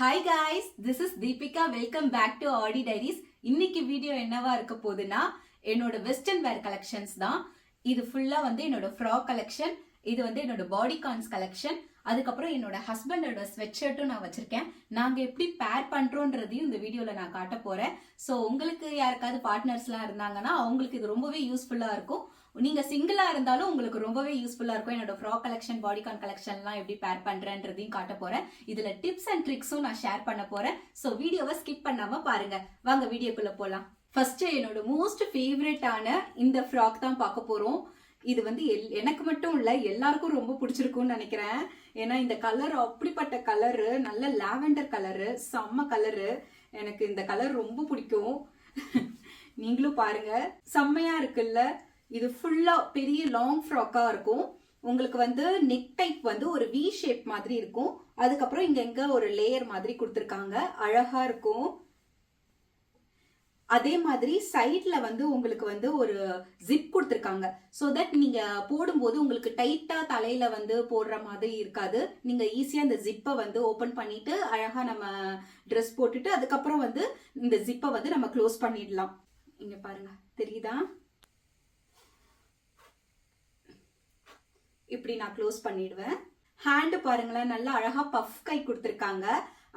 Hi guys, this is Deepika. Welcome back to Aadi diaries. இன்னைக்கு video என்னவா இருக்க போகுதுன்னா, என்னோட வெஸ்டர்ன் வேர் கலெக்ஷன்ஸ் தான். இது ஃபுல்லா வந்து என்னோட ஃப்ராக் கலெக்ஷன், இது வந்து என்னோட பாடி கான்ஸ் கலெக்ஷன், அதுக்கப்புறம் என்னோட ஹஸ்பண்டோட ஸ்வெட் ஷர்ட்டும் நான் வச்சிருக்கேன். நாங்க எப்படி பேர் பண்றோன்றதையும் இந்த வீடியோல நான் காட்ட போறேன். ஸோ உங்களுக்கு யாருக்காவது பார்ட்னர்ஸ்லாம் இருந்தாங்கன்னா அவங்களுக்கு இது ரொம்பவே யூஸ்ஃபுல்லா இருக்கும். நீங்க சிங்கிளா இருந்தாலும் உங்களுக்கு ரொம்பவே யூஸ்ஃபுல்லா இருக்கும். என்னோட ஃப்ராக் கலெக்ஷன், பாடிகான் கலெக்ஷன்லாம் எப்படி பேர் பண்றேன்றதையும் காட்ட போறேன். இதுல டிப்ஸ் அண்ட் ட்ரிக்ஸும் நான் ஷேர் பண்ண போறேன். ஸோ வீடியோவை ஸ்கிப் பண்ணாம பாருங்க. வாங்க வீடியோக்குள்ள போலாம். ஃபர்ஸ்ட் என்னோட மோஸ்ட் ஃபேவரட்டான இந்த ஃப்ராக் தான் பார்க்க போறோம். இது வந்து எனக்கு மட்டும் இல்ல, எல்லாருக்கும் ரொம்ப பிடிச்சிருக்கும்னு நினைக்கிறேன். ஏன்னா இந்த கலர் அப்படிப்பட்ட கலரு, நல்ல லாவெண்டர் கலரு, செம்ம கலரு. எனக்கு இந்த கலர் ரொம்ப பிடிக்கும். நீங்களும் பாருங்க, செம்மையா இருக்குல்ல. இது ஃபுல்லா பெரிய லாங் ஃப்ராக்கா இருக்கும். உங்களுக்கு வந்து நெக் டைப் வந்து ஒரு வி ஷேப் மாதிரி இருக்கும். அதுக்கப்புறம் இங்க ஒரு லேயர் மாதிரி கொடுத்துருக்காங்க, அழகா இருக்கும். அதே மாதிரி சைட்ல வந்து உங்களுக்கு வந்து ஒரு ஜிப் கொடுத்துருக்காங்க. ஸோ தட் நீங்க போடும்போது உங்களுக்கு டைட்டா தலையில வந்து போடுற மாதிரி இருக்காது. நீங்க ஈஸியா இந்த ஜிப்பை வந்து ஓபன் பண்ணிட்டு அழகா நம்ம ட்ரெஸ் போட்டுட்டு அதுக்கப்புறம் வந்து இந்த ஜிப்பை வந்து நம்ம க்ளோஸ் பண்ணிடலாம். இங்க பாருங்க, தெரியுதா? இப்படி நான் க்ளோஸ் பண்ணிடுவேன். ஹேண்டு பாருங்களேன், நல்லா அழகா பஃப் கை கொடுத்துருக்காங்க.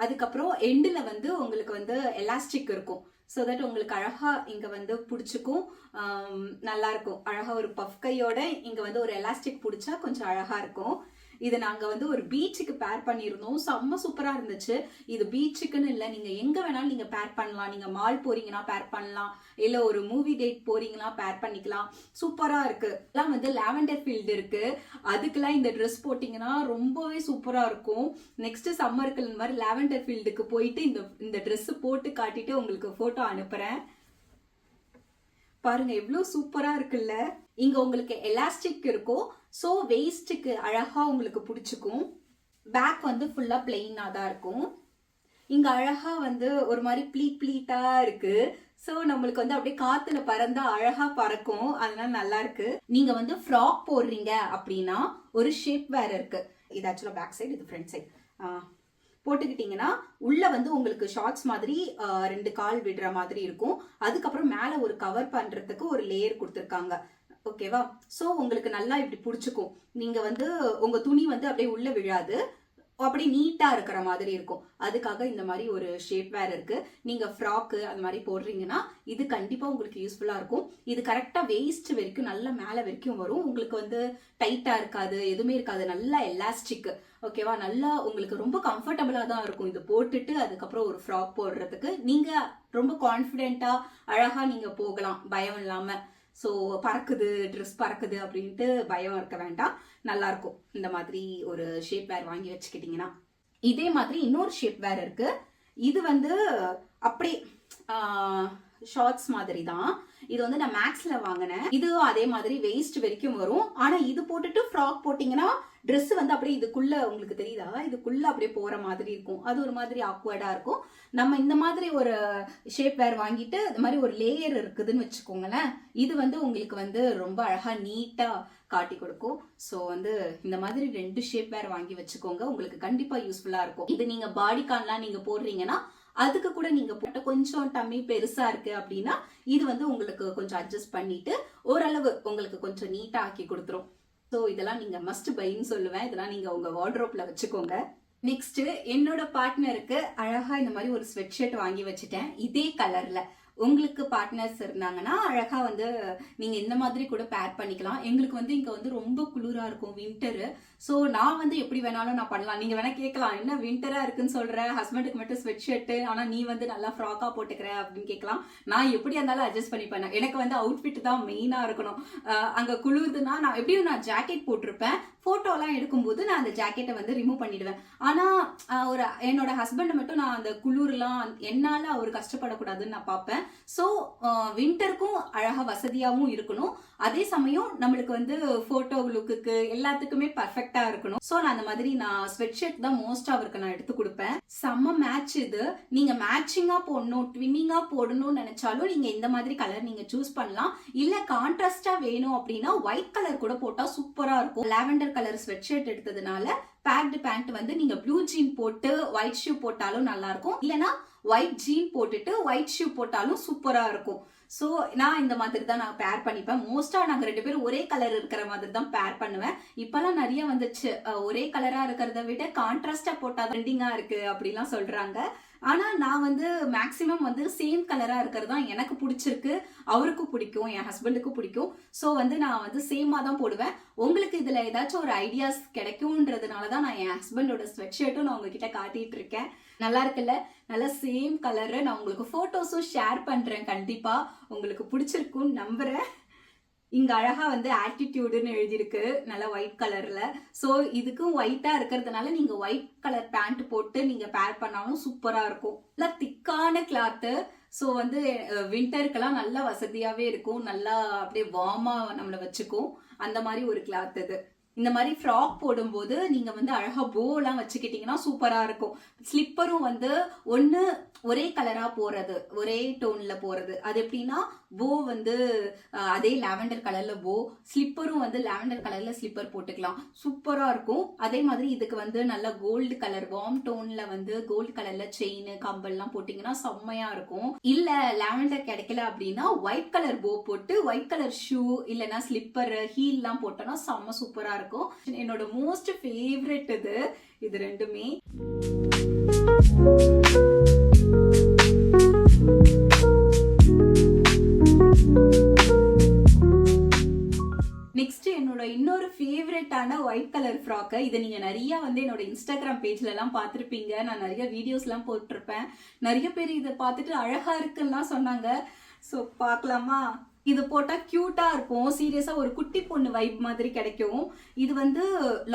அதுக்கப்புறம் எண்டுல வந்து உங்களுக்கு வந்து எலாஸ்டிக் இருக்கும். ஸோ தட் உங்களுக்கு அழகா இங்க வந்து பிடிச்சிக்கும், நல்லா இருக்கும். அழகா ஒரு பஃப் கையோட இங்க வந்து ஒரு எலாஸ்டிக் பிடிச்சா கொஞ்சம் அழகா இருக்கும். இது நாங்க வந்து ஒரு பீச்சுக்கு பேர் பண்ணியிருந்தோம். செம்ம சூப்பரா இருந்துச்சு. இது பீச்சுக்குன்னு இல்லை, நீங்க எங்க வேணாலும் நீங்க பேர் பண்ணலாம். நீங்க மால் போறீங்கன்னா பேர் பண்ணலாம், இல்ல ஒரு மூவி டேட் போறீங்கன்னா பேர் பண்ணிக்கலாம். சூப்பரா இருக்கு. எல்லாம் வந்து லாவெண்டர் ஃபீல்டு இருக்கு, அதுக்கெல்லாம் இந்த ட்ரெஸ் போட்டீங்கன்னா ரொம்பவே சூப்பரா இருக்கும். நெக்ஸ்ட் சம்மருக்கு இந்த மாதிரி லாவெண்டர் ஃபீல்டுக்கு போயிட்டு இந்த ட்ரெஸ் போட்டு காட்டிட்டு உங்களுக்கு போட்டோ அனுப்புறேன். பாருங்க எவ்வளவு சூப்பரா இருக்குல்ல. இங்க உங்களுக்கு எலாஸ்டிக் இருக்கும். ஸோ வெயிஸ்டுக்கு அழகா உங்களுக்கு பிடிச்சிக்கும். பேக் வந்து ஃபுல்லா பிளெயினா தான் இருக்கும். இங்க அழகா வந்து ஒரு மாதிரி ப்ளீட்டா இருக்கு. ஸோ நம்மளுக்கு வந்து அப்படியே காத்துல பறந்தா அழகா பறக்கும். அதனால நல்லா இருக்கு. நீங்க வந்து ஃப்ராக் போடுறீங்க அப்படின்னா ஒரு ஷேப் வேற இருக்கு. இது ஆக்சுவலா பேக் சைடு, இது ஃப்ரண்ட் சைடு. போட்டுக்கிட்டீங்கன்னா உள்ள வந்து உங்களுக்கு ஷார்ட்ஸ் மாதிரி 2 கால் விடுற மாதிரி இருக்கும். அதுக்கப்புறம் மேல ஒரு கவர் பண்றதுக்கு ஒரு லேயர் கொடுத்துருக்காங்க. ஓகேவா? சோ உங்களுக்கு நல்லா இப்படி பிடிச்சிக்கும். நீங்க வந்து உங்க துணி வந்து அப்படியே உள்ள விழாது, அப்படி நீட்டா இருக்கிற மாதிரி இருக்கும். அதுக்காக இந்த மாதிரி ஒரு ஷேப் வேற இருக்கு. நீங்க ஃப்ராக்கு அந்த மாதிரி போடுறீங்கன்னா இது கண்டிப்பா உங்களுக்கு யூஸ்ஃபுல்லா இருக்கும். இது கரெக்டா வெயிஸ்ட் வரைக்கும் நல்லா மேல வரைக்கும் வரும். உங்களுக்கு வந்து டைட்டா இருக்காது, எதுவுமே இருக்காது. நல்லா எலாஸ்டிக். ஓகேவா? நல்லா உங்களுக்கு ரொம்ப கம்ஃபர்டபுளா தான் இருக்கும். இது போட்டுட்டு அதுக்கப்புறம் ஒரு ஃப்ராக் போடுறதுக்கு நீங்க ரொம்ப கான்ஃபிடென்ட்டா அழகா நீங்க போகலாம், பயம் இல்லாம. ஸோ பறக்குது, ட்ரெஸ் பறக்குது அப்படின்ட்டு பயம் இருக்க வேண்டாம். நல்லா இருக்கும். இந்த மாதிரி ஒரு ஷேப் வேர் வாங்கி வச்சுக்கிட்டீங்கன்னா. இதே மாதிரி இன்னொரு ஷேப் வேர் இருக்கு. இது வந்து அப்படி ஷார்ட்ஸ் மாதிரி தான். இது வந்து நான் மேக்ஸ்ல வாங்கினேன். இதுவும் அதே மாதிரி வெயிஸ்ட் வரைக்கும் வரும். ஆனா இது போட்டுட்டு ஃப்ராக் போட்டீங்கன்னா ட்ரெஸ் வந்து அப்படியே இதுக்குள்ள, உங்களுக்கு தெரியுதா, இதுக்குள்ள அப்படியே போற மாதிரி இருக்கும். அது ஒரு மாதிரி ஆக்வர்டா இருக்கும். நம்ம இந்த மாதிரி ஒரு ஷேப் வேர் வாங்கிட்டு இந்த மாதிரி ஒரு லேயர் இருக்குதுன்னு வச்சுக்கோங்களேன். இது வந்து உங்களுக்கு வந்து ரொம்ப அழகா நீட்டா காட்டி கொடுக்கும். ஸோ வந்து இந்த மாதிரி 2 ஷேப் வேர் வாங்கி வச்சுக்கோங்க, உங்களுக்கு கண்டிப்பா யூஸ்ஃபுல்லா இருக்கும். இது நீங்க பாடிகான்லாம் நீங்க போடுறீங்கன்னா அதுக்கு கூட நீங்க போட்ட கொஞ்சம் டம்மி பெருசா இருக்கு அப்படின்னா இது வந்து உங்களுக்கு கொஞ்சம் அட்ஜஸ்ட் பண்ணிட்டு ஓரளவு உங்களுக்கு கொஞ்சம் நீட்டா ஆக்கி கொடுத்துரும். ஸோ இதெல்லாம் நீங்க மஸ்ட் பைன்னு சொல்லுவேன். இதெல்லாம் நீங்க உங்க வார்ட்ரோப்ல வச்சுக்கோங்க. நெக்ஸ்ட் என்னோட பார்ட்னருக்கு அழகா இந்த மாதிரி ஒரு ஸ்வெட் ஷர்ட் வாங்கி வச்சுட்டேன், இதே கலர்ல. உங்களுக்கு பார்ட்னர்ஸ் இருந்தாங்கன்னா அழகா வந்து நீங்க இந்த மாதிரி கூட பேர் பண்ணிக்கலாம். எங்களுக்கு வந்து இங்க வந்து ரொம்ப குளிரா இருக்கும், வின்டரு. ஸோ நான் வந்து எப்படி வேணாலும் நான் பண்ணலாம். நீங்க வேணா கேட்கலாம், என்ன வின்டரா இருக்குன்னு சொல்ற, ஹஸ்பண்டுக்கு மட்டும் ஸ்வெட் ஷர்ட், ஆனா நீ வந்து நல்லா ஃப்ராக்கா போட்டுக்கிற அப்படின்னு கேட்கலாம். நான் எப்படி இருந்தாலும் அட்ஜஸ்ட் பண்ணிப்பேன். எனக்கு வந்து அவுட்ஃபிட் தான் மெயினா இருக்கணும். அங்க குளிருதுன்னா நான் எப்படியும் நான் ஜாக்கெட் போட்டிருப்பேன். போட்டோலாம் எடுக்கும்போது நான் அந்த ஜாக்கெட்டை வந்து ரிமூவ் பண்ணிடுவேன். ஆனா ஒரு என்னோட ஹஸ்பண்ட் மட்டும் நான் அந்த குளிர்லாம் என்னால அவர் கஷ்டப்படக்கூடாதுன்னு நான் பார்ப்பேன். ஸோ வின்டருக்கும் அழகா வசதியாகவும் இருக்கணும், அதே சமயம் நம்மளுக்கு வந்து போட்டோ லுக்குக்கு எல்லாத்துக்குமே பர்ஃபெக்டா இருக்கணும். ஸோ நான் அந்த மாதிரி நான் ஸ்வெட் ஷர்ட் தான் மோஸ்ட் அவருக்கு நான் எடுத்து கொடுப்பேன். செம்ம மேட்ச் இது. நீங்க மேட்சிங்கா போடணும், ட்வின்னிங்கா போடணும்னு நினைச்சாலும் நீங்க இந்த மாதிரி கலர் நீங்க சூஸ் பண்ணலாம். இல்ல கான்ட்ராஸ்டா வேணும் அப்படின்னா ஒயிட் கலர் கூட போட்டா சூப்பரா இருக்கும். லாவெண்டர் கலர் ஸ்வெட் ஷர்ட் எடுத்ததுனால பேக்டு பேண்ட் வந்து நீங்க ப்ளூ ஜீன் போட்டு ஒயிட் ஷூ போட்டாலும் நல்லா இருக்கும், இல்லனா ஒயிட் ஜீன் போட்டுட்டு ஒயிட் ஷூ போட்டாலும் சூப்பரா இருக்கும். ஸோ நான் இந்த மாதிரி தான் நான் பேர் பண்ணிப்பேன். மோஸ்டா நாங்க 2 பேரும் ஒரே கலர் இருக்கிற மாதிரி தான் பேர் பண்ணுவேன். இப்பெல்லாம் நிறைய வந்துச்சு, ஒரே கலரா இருக்கிறத விட கான்ட்ராஸ்டா போட்டா ட்ரெண்டிங்கா இருக்கு அப்படிலாம் சொல்றாங்க. ஆனா நான் வந்து மேக்சிமம் வந்து சேம் கலரா இருக்கிறது தான் எனக்கு பிடிச்சிருக்கு, அவருக்கும் பிடிக்கும், என் ஹஸ்பண்டுக்கும் பிடிக்கும். ஸோ வந்து நான் வந்து சேமா தான் போடுவேன். உங்களுக்கு இதுல ஏதாச்சும் ஒரு ஐடியாஸ் கிடைக்கும்ன்றதுனால தான் நான் என் ஹஸ்பண்டோட ஸ்வெட் ஷர்ட்டும் நான் உங்ககிட்ட காட்டிட்டு இருக்கேன். நல்லா இருக்குல்ல, நல்லா சேம் கலரு. நான் உங்களுக்கு போட்டோஸும் ஷேர் பண்றேன், கண்டிப்பா உங்களுக்கு பிடிச்சிருக்கும்னு நம்புறேன். இங்க அழகா வந்து ஆட்டிடியூடுன்னு எழுதியிருக்கு நல்லா ஒயிட் கலர்ல. ஸோ இதுக்கும் ஒயிட்டா இருக்கிறதுனால நீங்க ஒயிட் கலர் பேண்ட் போட்டு நீங்க பேர் பண்ணாலும் சூப்பரா இருக்கும். நல்லா திக்கான கிளாத்து. ஸோ வந்து விண்டருக்கெல்லாம் நல்லா வசதியாவே இருக்கும், நல்லா அப்படியே வார்மா நம்மளை வச்சுக்கும். அந்த மாதிரி ஒரு கிளாத் இது. இந்த மாதிரி ஃப்ராக் போடும்போது நீங்க வந்து அழகா போலாம் வச்சுக்கிட்டீங்கன்னா சூப்பரா இருக்கும். ஸ்லிப்பரும் வந்து ஒண்ணு ஒரே கலரா போறது, ஒரே டோன்ல போறது. அது எப்படின்னா போ வந்து அதே லாவெண்டர் கலர்ல போ, ஸ்லிப்பரும் வந்து லாவெண்டர் கலர்ல ஸ்லிப்பர் போட்டுக்கலாம், சூப்பரா இருக்கும். அதே மாதிரி இதுக்கு வந்து நல்ல கோல்டு கலர் வார்ம் டோன்ல வந்து கோல்டு கலர்ல செயின் கம்பல்லாம் போட்டீங்கன்னா செம்மையா இருக்கும். இல்ல லாவெண்டர் கிடைக்கல அப்படின்னா ஒயிட் கலர் போ போட்டு ஒயிட் கலர் ஷூ இல்லைன்னா ஸ்லிப்பர் ஹீல் எல்லாம் போட்டோம்னா செம்ம சூப்பரா இருக்கும். என்னோட மோஸ்ட் ஃபேவரட் இது ரெண்டுமே. நெக்ஸ்ட் என்னோட இன்னொரு ஃபேவரட்டான ஒயிட் கலர் ஃப்ராக். இதை நீங்க நிறைய வந்து என்னோட இன்ஸ்டாகிராம் பேஜ்ல எல்லாம் பார்த்திருப்பீங்க, நான் நிறைய வீடியோஸ் எல்லாம் போட்டிருப்பேன். நிறைய பேர் இதை பார்த்துட்டு அழகா இருக்குன்னா சொன்னாங்க. ஸோ பார்க்கலாமா? இது போட்டா கியூட்டா இருக்கும், சீரியஸா ஒரு குட்டி பொண்ணு வைப் மாதிரி கிடைக்கும். இது வந்து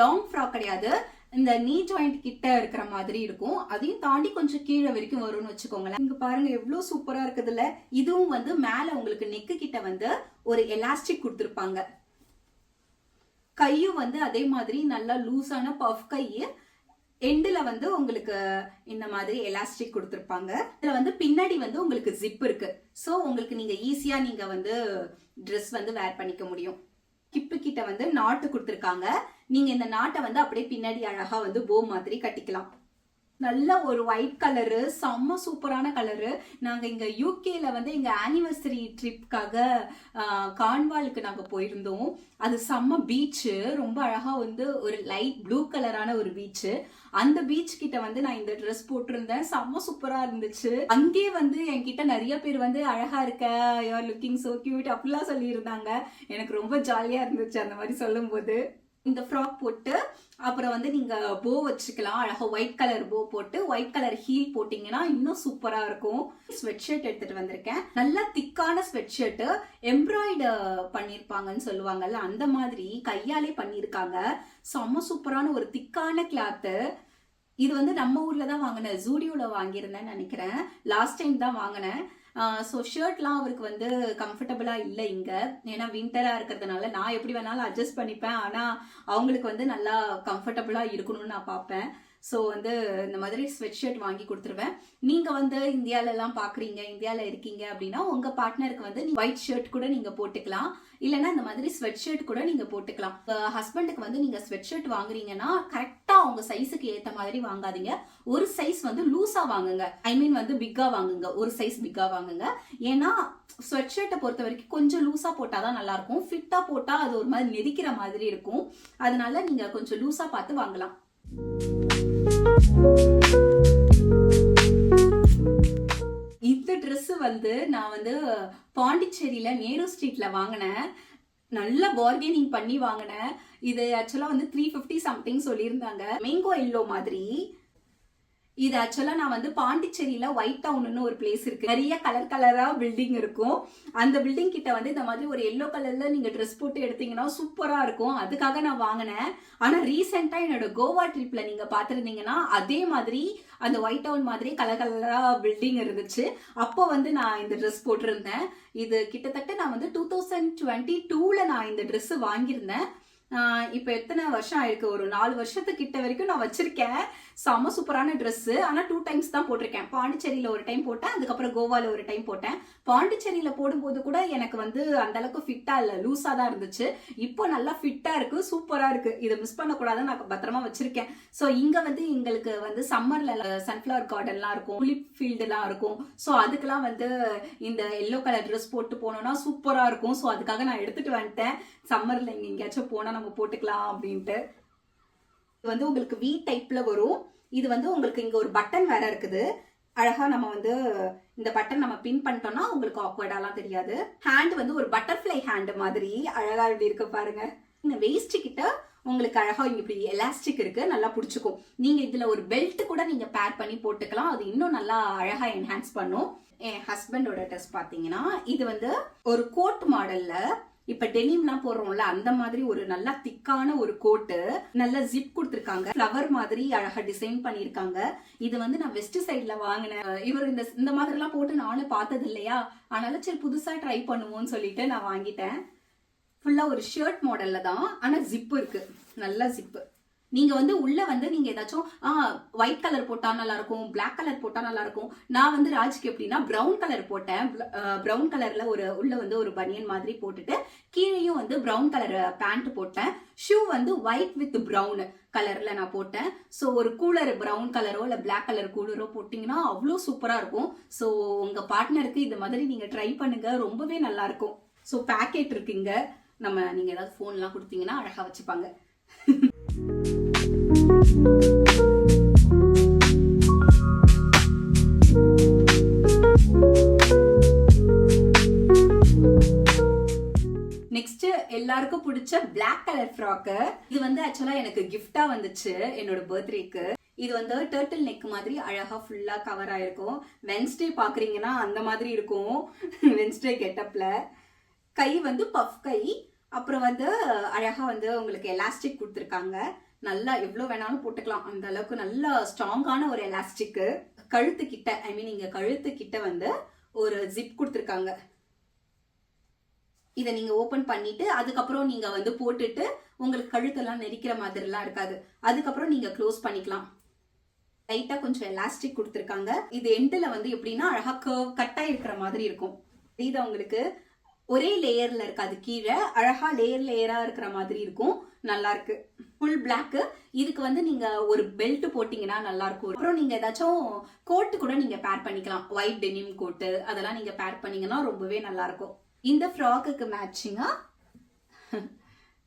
லாங் ஃப்ராக் கிடையாது, இந்த நீ ஜாயிண்ட் கிட்ட இருக்கிற மாதிரி இருக்கும். அதையும் தாண்டி கொஞ்சம் கீழே வரைக்கும் வரும்னு வச்சுக்கோங்களேன். இங்க பாருங்க எவ்வளவு சூப்பரா இருக்குதுல்ல. இதுவும் வந்து மேல உங்களுக்கு நெக்கு கிட்ட வந்து ஒரு எலாஸ்டிக் கொடுத்துருப்பாங்க. கையும் வந்து அதே மாதிரி நல்லா லூஸான பஃப் கை, எண்டுல வந்து உங்களுக்கு இந்த மாதிரி எலாஸ்டிக் கொடுத்துருப்பாங்க. இதுல வந்து பின்னாடி வந்து உங்களுக்கு ஜிப் இருக்கு. ஸோ உங்களுக்கு நீங்க ஈஸியா நீங்க வந்து ட்ரெஸ் வந்து வேர் பண்ணிக்க முடியும். ஹிப்பு கிட்ட வந்து நாட்டு கொடுத்துருக்காங்க. நீங்க இந்த நாட்டை வந்து அப்படியே பின்னாடி அழகா வந்து போ மாதிரி கட்டிக்கலாம். நல்ல ஒரு ஒயிட் கலரு, செம்ம சூப்பரான கலரு. நாங்க இங்க யூகேல வந்து எங்க ஆனிவர்சரி ட்ரிப்காக கான்வாலுக்கு நாங்க போயிருந்தோம். அது செம்ம பீச்சு, ரொம்ப அழகா வந்து ஒரு லைட் ப்ளூ கலரான ஒரு பீச்சு. அந்த பீச் கிட்ட வந்து நான் இந்த ட்ரெஸ் போட்டிருந்தேன், செம்ம சூப்பரா இருந்துச்சு. அங்கே வந்து என்கிட்ட நிறைய பேர் வந்து அழகா இருக்க, you are looking so cute அப்படிலாம் சொல்லி இருந்தாங்க. எனக்கு ரொம்ப ஜாலியா இருந்துச்சு அந்த மாதிரி சொல்லும் போது. இந்த ஃப்ராக் போட்டு அப்புறம் வந்து நீங்க போ வச்சுக்கலாம். அழகா ஒயிட் கலர் போ போட்டு ஒயிட் கலர் ஹீல் போட்டீங்கன்னா இன்னும் சூப்பரா இருக்கும். ஸ்வெட் ஷர்ட் எடுத்துட்டு வந்திருக்கேன், நல்லா திக்கான ஸ்வெட் ஷர்ட், எம்ப்ராய்டு பண்ணிருப்பாங்கன்னு சொல்லுவாங்கல்ல, அந்த மாதிரி கையாலே பண்ணிருக்காங்க. செம்ம சூப்பரான ஒரு திக்கான கிளாத்து. இது வந்து நம்ம ஊர்ல தான் வாங்கினேன், ஜூடியோல வாங்கியிருந்தேன்னு நினைக்கிறேன், லாஸ்ட் டைம் தான் வாங்கினேன். ஸோ ஷர்ட்லாம் அவருக்கு வந்து கம்ஃபர்டபுளா இல்லை இங்க, ஏன்னா விண்டரா இருக்கிறதுனால. நான் எப்படி வேணாலும் அட்ஜஸ்ட் பண்ணிப்பேன், ஆனா அவங்களுக்கு வந்து நல்லா கம்ஃபர்டபுளா இருக்கணும்னு நான் பார்ப்பேன். ஸோ வந்து இந்த மாதிரி ஸ்வெட் ஷர்ட் வாங்கி கொடுத்துருவேன். நீங்க வந்து இந்தியால எல்லாம் பாக்குறீங்க, இந்தியால இருக்கீங்க அப்படின்னா உங்க பார்ட்னருக்கு வந்து ஒயிட் ஷர்ட் கூட நீங்க போட்டுக்கலாம், இல்லைன்னா இந்த மாதிரி ஸ்வெட் ஷர்ட் கூட நீங்க போட்டுக்கலாம். ஹஸ்பண்டுக்கு வந்து நீங்க ஸ்வெட் ஷர்ட் வாங்குறீங்கன்னா கரெக்டா அவங்க சைஸுக்கு ஏத்த மாதிரி வாங்காதீங்க, ஒரு சைஸ் வந்து லூஸா வாங்குங்க. ஐ மீன் வந்து பிக்கா வாங்குங்க, ஒரு சைஸ் பிக்கா வாங்குங்க. ஏன்னா ஸ்வெட் ஷர்ட்டை பொறுத்த வரைக்கும் கொஞ்சம் லூஸா போட்டாதான் நல்லா இருக்கும், ஃபிட்டா போட்டா அது ஒரு மாதிரி நெரிக்கிற மாதிரி இருக்கும். அதனால நீங்க கொஞ்சம் லூஸா பார்த்து வாங்கலாம். இந்த ட்ரெஸ் வந்து நான் வந்து பாண்டிச்சேரியில நேரு ஸ்ட்ரீட்ல வாங்கினேன், நல்ல பார்கெனிங் பண்ணி வாங்கினேன். இது ஆக்சுவலா வந்து 350 சம்திங் சொல்லியிருந்தாங்க. மேங்கோ எல்லோ மாதிரி. இது ஆக்சுவலா நான் வந்து பாண்டிச்சேரியில ஒயிட் டவுன்னு ஒரு பிளேஸ் இருக்கு, நிறைய கலர் கலரா பில்டிங் இருக்கும். அந்த பில்டிங் கிட்ட வந்து இந்த மாதிரி ஒரு எல்லோ கலர்ல நீங்க ட்ரெஸ் போட்டு எடுத்தீங்கன்னா சூப்பரா இருக்கும். அதுக்காக நான் வாங்கினேன். ஆனா ரீசெண்டா என்னோட கோவா ட்ரிப்ல நீங்க பாத்துருந்தீங்கன்னா அதே மாதிரி அந்த ஒயிட் டவுன் மாதிரி கலர் கலரா பில்டிங் இருந்துச்சு. அப்போ வந்து நான் இந்த ட்ரெஸ் போட்டிருந்தேன். இது கிட்டத்தட்ட நான் வந்து 2022ல நான் இந்த ட்ரெஸ் வாங்கியிருந்தேன். இப்போ எத்தனை வருஷம் ஆயிருக்கு, ஒரு 4 வருஷத்துக்கிட்ட வரைக்கும் நான் வச்சிருக்கேன். செம்ம சூப்பரான ட்ரெஸ். ஆனா 2 டைம்ஸ் தான் போட்டிருக்கேன். பாண்டிச்சேரியில ஒரு டைம் போட்டேன், அதுக்கப்புறம் கோவால ஒரு டைம் போட்டேன். பாண்டிச்சேரியில போடும்போது கூட எனக்கு வந்து அந்த அளவுக்கு ஃபிட்டா இல்ல, லூஸா தான் இருந்துச்சு. இப்போ நல்லா ஃபிட்டா இருக்கு, சூப்பரா இருக்கு. இதை மிஸ் பண்ணக்கூடாதுன்னு நான் பத்திரமா வச்சிருக்கேன். ஸோ இங்க வந்து எங்களுக்கு வந்து சம்மர்ல சன்ஃபிளவர் கார்டன்லாம் இருக்கும், துலிப் ஃபீல்டுலாம் இருக்கும். ஸோ அதுக்கெல்லாம் வந்து இந்த எல்லோ கலர் ட்ரெஸ் போட்டு போனோம்னா சூப்பரா இருக்கும். ஸோ அதுக்காக நான் எடுத்துட்டு வந்துட்டேன். சம்மர்ல இங்க எங்கேயாச்சும் போனா நம்ம போட்டுக்கலாம் அப்படின்ட்டு. இது வந்து உங்களுக்கு வி டைப்ல வரும். இது வந்து உங்களுக்கு இங்க ஒரு பட்டன் வேற இருக்குது. அழகா நம்ம வந்து இந்த பட்டன் நம்ம பின் பண்ணிட்டோம்னா உங்களுக்கு ஆக்வர்டாலாம் தெரியாது. ஹேண்ட் வந்து ஒரு பட்டர்ஃப்ளை ஹேண்ட் மாதிரி அழகா இப்படி இருக்கு பாருங்க. இந்த வெயிஸ்ட் கிட்ட உங்களுக்கு அழகா இங்க இப்படி எலாஸ்டிக் இருக்கு, நல்லா பிடிச்சிக்கும். நீங்க இதுல ஒரு பெல்ட் கூட நீங்க பேர் பண்ணி போட்டுக்கலாம், அது இன்னும் நல்லா அழகா என்ஹான்ஸ் பண்ணும். என் ஹஸ்பண்டோட ட்ரெஸ் பாத்தீங்கன்னா இது வந்து ஒரு கோட் மாடல்ல, இப்ப டெனிம்லாம் போடுறோம்ல அந்த மாதிரி ஒரு நல்லா திக்கான ஒரு கோட்டு, நல்ல ஜிப் கொடுத்துருக்காங்க, ஃப்ளவர் மாதிரி அழகா டிசைன் பண்ணிருக்காங்க. இது வந்து நான் வெஸ்ட் சைட்ல வாங்கினேன். இவர் இந்த மாதிரி எல்லாம் போட்டு நானும் பார்த்தது இல்லையா, அதனால சரி புதுசா ட்ரை பண்ணுவோம்னு சொல்லிட்டு நான் வாங்கிட்டேன். ஃபுல்லா ஒரு ஷர்ட் மாடல்ல தான், ஆனா ஜிப் இருக்கு, நல்ல ஜிப்பு. நீங்க வந்து உள்ள வந்து நீங்க ஏதாச்சும் ஒயிட் கலர் போட்டா நல்லா இருக்கும், பிளாக் கலர் போட்டா நல்லா இருக்கும். நான் வந்து ராஜ்க்கு எப்படின்னா பிரவுன் கலர் போட்டேன். பிரவுன் கலர்ல உள்ள வந்து ஒரு பனியன் மாதிரி போட்டுட்டு கீழேயும் வந்து பிரவுன் கலர் பேண்ட் போட்டேன். ஷூ வந்து ஒயிட் வித் பிரவுன் கலர்ல நான் போட்டேன். ஸோ ஒரு கூலர் பிரவுன் கலரோ இல்ல பிளாக் கலர் கூலரோ போட்டீங்கன்னா அவ்வளோ சூப்பரா இருக்கும். ஸோ உங்க பார்ட்னருக்கு இந்த மாதிரி நீங்க ட்ரை பண்ணுங்க, ரொம்பவே நல்லா இருக்கும். ஸோ பேக்கெட் இருக்குங்க, நீங்க ஏதாவது போன்லாம் கொடுத்தீங்கன்னா அழகா வச்சுப்பாங்க. நெக்ஸ்ட் எல்லாருக்கும் பிடிச்ச பிளாக் கலர் ஃப்ராக். இது வந்து ஆக்சுவலா எனக்கு கிஃப்டா வந்துச்சு என்னோட பர்த்டேக்கு. இது வந்து டர்ட்டில் நெக் மாதிரி அழகா ஃபுல்லா கவர் ஆயிருக்கும். வென்ஸ்டே பாக்குறீங்கன்னா அந்த மாதிரி இருக்கும் வென்ஸ்டே கெட்டப்ல. கை வந்து பஃப் கை, அப்புறம் வந்து அழகா வந்து உங்களுக்கு எலாஸ்டிக் கொடுத்துருக்காங்க. நல்லா எவ்வளவு வேணாலும் போட்டுக்கலாம், அந்த அளவுக்கு நல்ல ஸ்ட்ராங்கான ஒரு எலாஸ்டிக். கழுத்து கிட்ட இங்க கழுத்து கிட்ட வந்து ஒரு ஜிப் கொடுத்துருக்காங்க. இதை நீங்க ஓபன் பண்ணிட்டு அதுக்கப்புறம் நீங்க வந்து போட்டுட்டு உங்களுக்கு கழுத்தெல்லாம் நெரிக்கிற மாதிரி எல்லாம் இருக்காது. அதுக்கப்புறம் நீங்க க்ளோஸ் பண்ணிக்கலாம். லைட்டா கொஞ்சம் எலாஸ்டிக் கொடுத்துருக்காங்க. இது எண்டுல வந்து எப்படின்னா அழகா கர்வ் கட்டா இருக்கிற மாதிரி இருக்கும். இது உங்களுக்கு ஒரே லேயர்ல இருக்காது, கீழே அழகா லேயரா இருக்கிற மாதிரி இருக்கும். நல்லா இருக்கு. Full black. இதுக்கு வந்து நீங்க ஒரு பெல்ட் போட்டீங்கன்னா நல்லா இருக்கும். அப்புறம் நீங்க ஏதாச்சும் கோட்டு கூட நீங்க பேர் பண்ணிக்கலாம், ஒயிட் டெனிம் கோட்டு அதெல்லாம் நீங்க பேர் பண்ணீங்கன்னா ரொம்பவே நல்லா இருக்கும். இந்த ஃப்ராக்குக்கு மேட்சிங்கா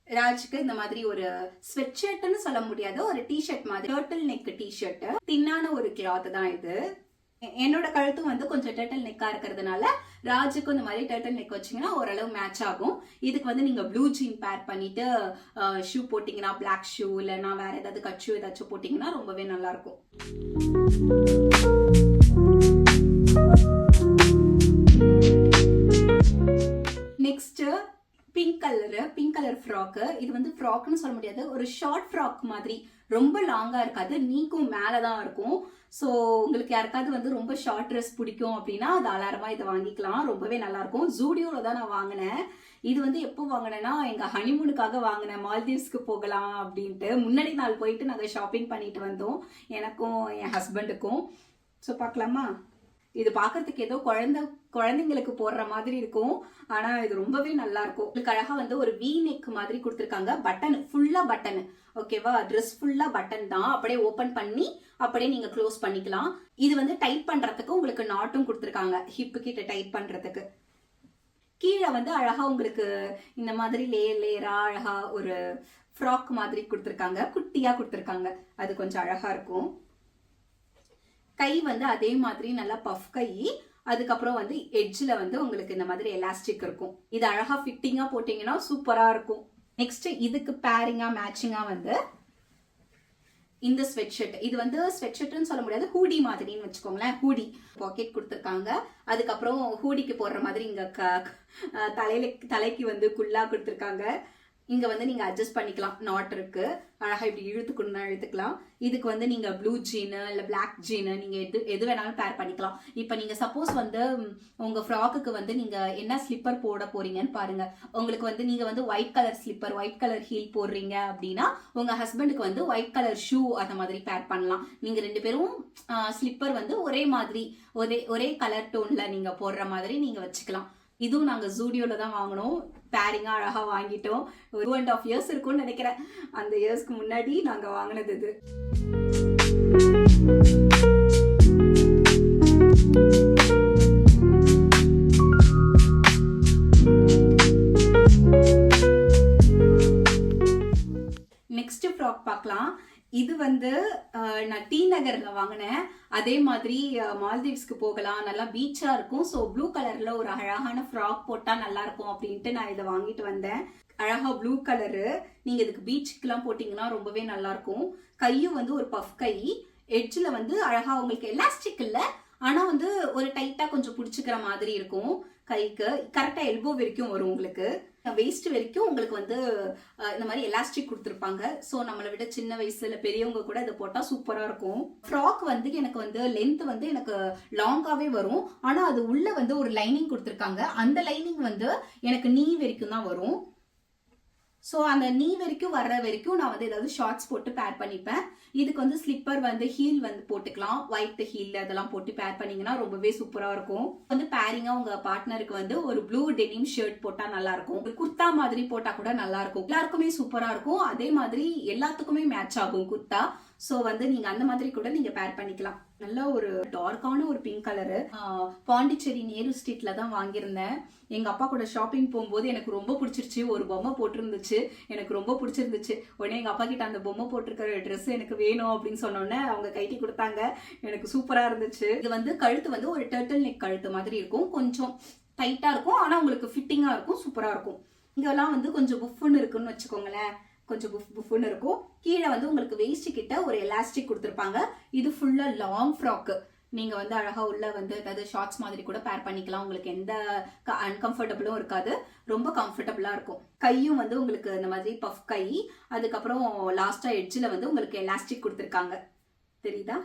ராஜுக்கு இந்த மாதிரி ஒரு ஸ்வெட் ஷர்ட்னு சொல்ல முடியாது, ஒரு டிஷர்ட் மாதிரி டர்ட்டில் நெக் டிஷர்ட். தின்னான ஒரு கிளாத் தான் இது. என்னோட கழுத்தும் வந்து கொஞ்சம் டர்ட்டில் நெக்கா இருக்கிறதுனால ராஜுக்கும் இந்த மாதிரி டர்ட்டில் நெக் வச்சீங்கன்னா ஓரளவு மேட்ச் ஆகும். இதுக்கு வந்து நீங்க ப்ளூ ஜீன் பேர் பண்ணிட்டு ஷூ போட்டீங்கன்னா, பிளாக் ஷூ இல்லைன்னா வேற ஏதாவது கட் ஷூ ஏதாச்சும் போட்டீங்கன்னா ரொம்பவே நல்லா இருக்கும். Next pink colour frock. இது வந்து ஃப்ராக்னு சொல்ல முடியாது, ஒரு ஷார்ட் ஃப்ராக் மாதிரி, ரொம்ப லாங்கா இருக்காது, நீக்கும் மேலதான் இருக்கும். ஸோ உங்களுக்கு யாருக்காவது வந்து ரொம்ப ஷார்ட் ட்ரெஸ் பிடிக்கும் அப்படின்னா தாராளமா இதை வாங்கிக்கலாம், ரொம்பவே நல்லா இருக்கும். ஜூடியோல தான் நான் வாங்கினேன். இது வந்து எப்போ வாங்கினேன்னா எங்க ஹனிமூனுக்காக வாங்கினேன், மால்தீவ்ஸ்க்கு போகலாம் அப்படின்ட்டு. முன்னாடி நாள் போயிட்டு நாங்கள் ஷாப்பிங் பண்ணிட்டு வந்தோம், எனக்கும் என் ஹஸ்பண்டுக்கும். ஸோ பார்க்கலாமா? இது பாக்குறதுக்கு ஏதோ குழந்தைங்களுக்கு போடுற மாதிரி இருக்கும், ஆனா இது ரொம்பவே நல்லா இருக்கும். இதுக்கு அழகா வந்து ஒரு வி நெக் மாதிரி கொடுத்துருக்காங்க. பட்டன் ஃபுல்லா பட்டன், ஓகேவா? ட்ரெஸ் ஃபுல்லா பட்டன் தான், அப்படியே ஓபன் பண்ணி அப்படியே நீங்க க்ளோஸ் பண்ணிக்கலாம். இது வந்து டைட் பண்றதுக்கு உங்களுக்கு நாட்டும் கொடுத்துருக்காங்க, ஹிப்பு கிட்ட டைட் பண்றதுக்கு. கீழே வந்து அழகா உங்களுக்கு இந்த மாதிரி லேயரா அழகா ஒரு ஃப்ராக் மாதிரி கொடுத்துருக்காங்க, குட்டியா கொடுத்துருக்காங்க, அது கொஞ்சம் அழகா இருக்கும். கை வந்து அதே மாதிரி நல்லா பஃப் கை, அதுக்கப்புறம் வந்து எட்ஜ்ல வந்து உங்களுக்கு இந்த மாதிரி எலாஸ்டிக் இருக்கும். இது அழகா ஃபிட்டிங்கா போட்டீங்கன்னா சூப்பரா இருக்கும். நெக்ஸ்ட் இதுக்கு பேரிங்கா மேட்சிங்கா வந்து இந்த ஸ்வெட் ஷர்ட். இது வந்து ஸ்வெட் ஷர்ட்னு சொல்ல முடியாது, ஹூடி மாதிரின்னு வச்சுக்கோங்களேன். ஹூடி பாக்கெட் கொடுத்துருக்காங்க. அதுக்கப்புறம் ஹூடிக்கு போடுற மாதிரி இங்க தலைக்கு வந்து குல்லா கொடுத்துருக்காங்க. இங்க வந்து நீங்க அட்ஜஸ்ட் பண்ணிக்கலாம், நாட் இருக்கு, அழகா இப்படி இழுத்துக்கணும்னா இழுத்துக்கலாம். இதுக்கு வந்து நீங்க ப்ளூ ஜீனு இல்ல பிளாக் ஜீனு நீங்க எது வேணாலும் பேர் பண்ணிக்கலாம். இப்ப நீங்க சப்போஸ் வந்து உங்க ஃப்ராக்குக்கு வந்து நீங்க என்ன ஸ்லிப்பர் போட போறீங்கன்னு பாருங்க. உங்களுக்கு வந்து நீங்க வந்து white colour slipper, white colour heel போடுறீங்க அப்படின்னா உங்க ஹஸ்பண்டுக்கு வந்து ஒயிட் கலர் ஷூ அந்த மாதிரி பேர் பண்ணலாம். நீங்க 2 பேரும் ஸ்லிப்பர் வந்து ஒரே மாதிரி ஒரே கலர் டோன்ல நீங்க போடுற மாதிரி நீங்க வச்சுக்கலாம். இதுவும் நாங்க ஜூடியோல தான் வாங்கினோம். பேரிங்கா அழகா வாங்கிட்டோம். ஒரு 2.5 years இருக்கும்னு நினைக்கிறேன். அந்த இயர்ஸ்க்கு முன்னாடி நாங்க வாங்கினது இது. நெக்ஸ்ட் ஃப்ராக் பார்க்கலாம். இது வந்து நான் டி நகர்ல வாங்கினேன். அதே மாதிரி மால்தீவ்ஸ்க்கு போகலாம், நல்லா பீச்சா இருக்கும். ஸோ ப்ளூ கலர்ல ஒரு அழகான ஃப்ராக் போட்டா நல்லா இருக்கும் அப்படின்ட்டு நான் இதை வாங்கிட்டு வந்தேன். அழகா ப்ளூ கலரு. நீங்க இதுக்கு பீச்சுக்குலாம் போட்டீங்கன்னா ரொம்பவே நல்லா இருக்கும். கையும் வந்து ஒரு பஃப் கை, எட்ஜில் வந்து அழகா உங்களுக்கு எலாஸ்டிக் இல்லை, ஆனா வந்து ஒரு டைட்டா கொஞ்சம் பிடிச்சிக்கிற மாதிரி இருக்கும். கைக்கு கரெக்டா எல்போ வரைக்கும் வரும். உங்களுக்கு வெயிஸ்ட் வரைக்கும் உங்களுக்கு வந்து இந்த மாதிரி எலாஸ்டிக் கொடுத்துருப்பாங்க. ஸோ நம்மளை விட சின்ன வயசுல பெரியவங்க கூட இதை போட்டா சூப்பரா இருக்கும். ஃப்ராக் வந்து எனக்கு வந்து லென்த் வந்து எனக்கு லாங்காவே வரும். ஆனா அது உள்ள வந்து ஒரு லைனிங் கொடுத்துருக்காங்க. அந்த லைனிங் வந்து எனக்கு நீ வரைக்கும் தான் வரும். ஸோ அந்த நீ வரைக்கும் வர்ற வரைக்கும் நான் வந்து ஏதாவது ஷார்ட்ஸ் போட்டு பேர் பண்ணிப்பேன். இதுக்கு வந்து ஸ்லிப்பர் வந்து ஹீல் வந்து போட்டுக்கலாம். ஒயிட் ஹீல் அதெல்லாம் போட்டு பேர் பண்ணீங்கன்னா ரொம்பவே சூப்பரா இருக்கும். வந்து பேரிங்கா உங்க பார்ட்னருக்கு வந்து ஒரு ப்ளூ டெனிம் ஷர்ட் போட்டா நல்லா இருக்கும். ஒரு குர்த்தா மாதிரி போட்டா கூட நல்லா இருக்கும். எல்லாருக்குமே சூப்பரா இருக்கும். அதே மாதிரி எல்லாத்துக்குமே மேட்ச் ஆகும் குர்த்தா. ஸோ வந்து நீங்க அந்த மாதிரி கூட நீங்க பேர் பண்ணிக்கலாம். நல்ல ஒரு டார்க்கான ஒரு பிங்க் கலரு. பாண்டிச்சேரி நேரு ஸ்ட்ரீட்ல தான் வாங்கியிருந்தேன். எங்க அப்பா கூட ஷாப்பிங் போகும்போது எனக்கு ரொம்ப பிடிச்சிருச்சு. ஒரு பொம்மை போட்டிருந்துச்சு, எனக்கு ரொம்ப பிடிச்சிருந்துச்சு. உடனே எங்க அப்பா கிட்ட அந்த பொம்மை போட்டிருக்கிற ட்ரெஸ் எனக்கு வேணும் அப்படின்னு சொன்னோன்னே அவங்க கைட்டி கொடுத்தாங்க. எனக்கு சூப்பரா இருந்துச்சு. இது வந்து கழுத்து வந்து ஒரு டர்ட்டில் நெக் கழுத்து மாதிரி இருக்கும். கொஞ்சம் டைட்டா இருக்கும், ஆனா உங்களுக்கு ஃபிட்டிங்கா இருக்கும், சூப்பரா இருக்கும். இங்கெல்லாம் வந்து கொஞ்சம் புஃப்னு இருக்குன்னு வச்சுக்கோங்களேன். கொஞ்சம் புஃப்னு இருக்கும். கீழே வந்து உங்களுக்கு வெயிஸ்ட் கிட்ட ஒரு எலாஸ்டிக் கொடுத்துருப்பாங்க. இது ஃபுல்லா லாங் ஃப்ராக்கு. நீங்க வந்து அழகா உள்ள வந்து ஏதாவது ஷார்ட்ஸ் மாதிரி கூட பேர் பண்ணிக்கலாம். உங்களுக்கு எந்த அன்கம்ஃபர்டபுளும் இருக்காது, ரொம்ப கம்ஃபர்டபுளா இருக்கும். கையும் வந்து உங்களுக்கு இந்த மாதிரி பஃப் கை, அதுக்கப்புறம் லாஸ்டா எட்ஜில் வந்து உங்களுக்கு எலாஸ்டிக் கொடுத்துருக்காங்க. தெரியுதா?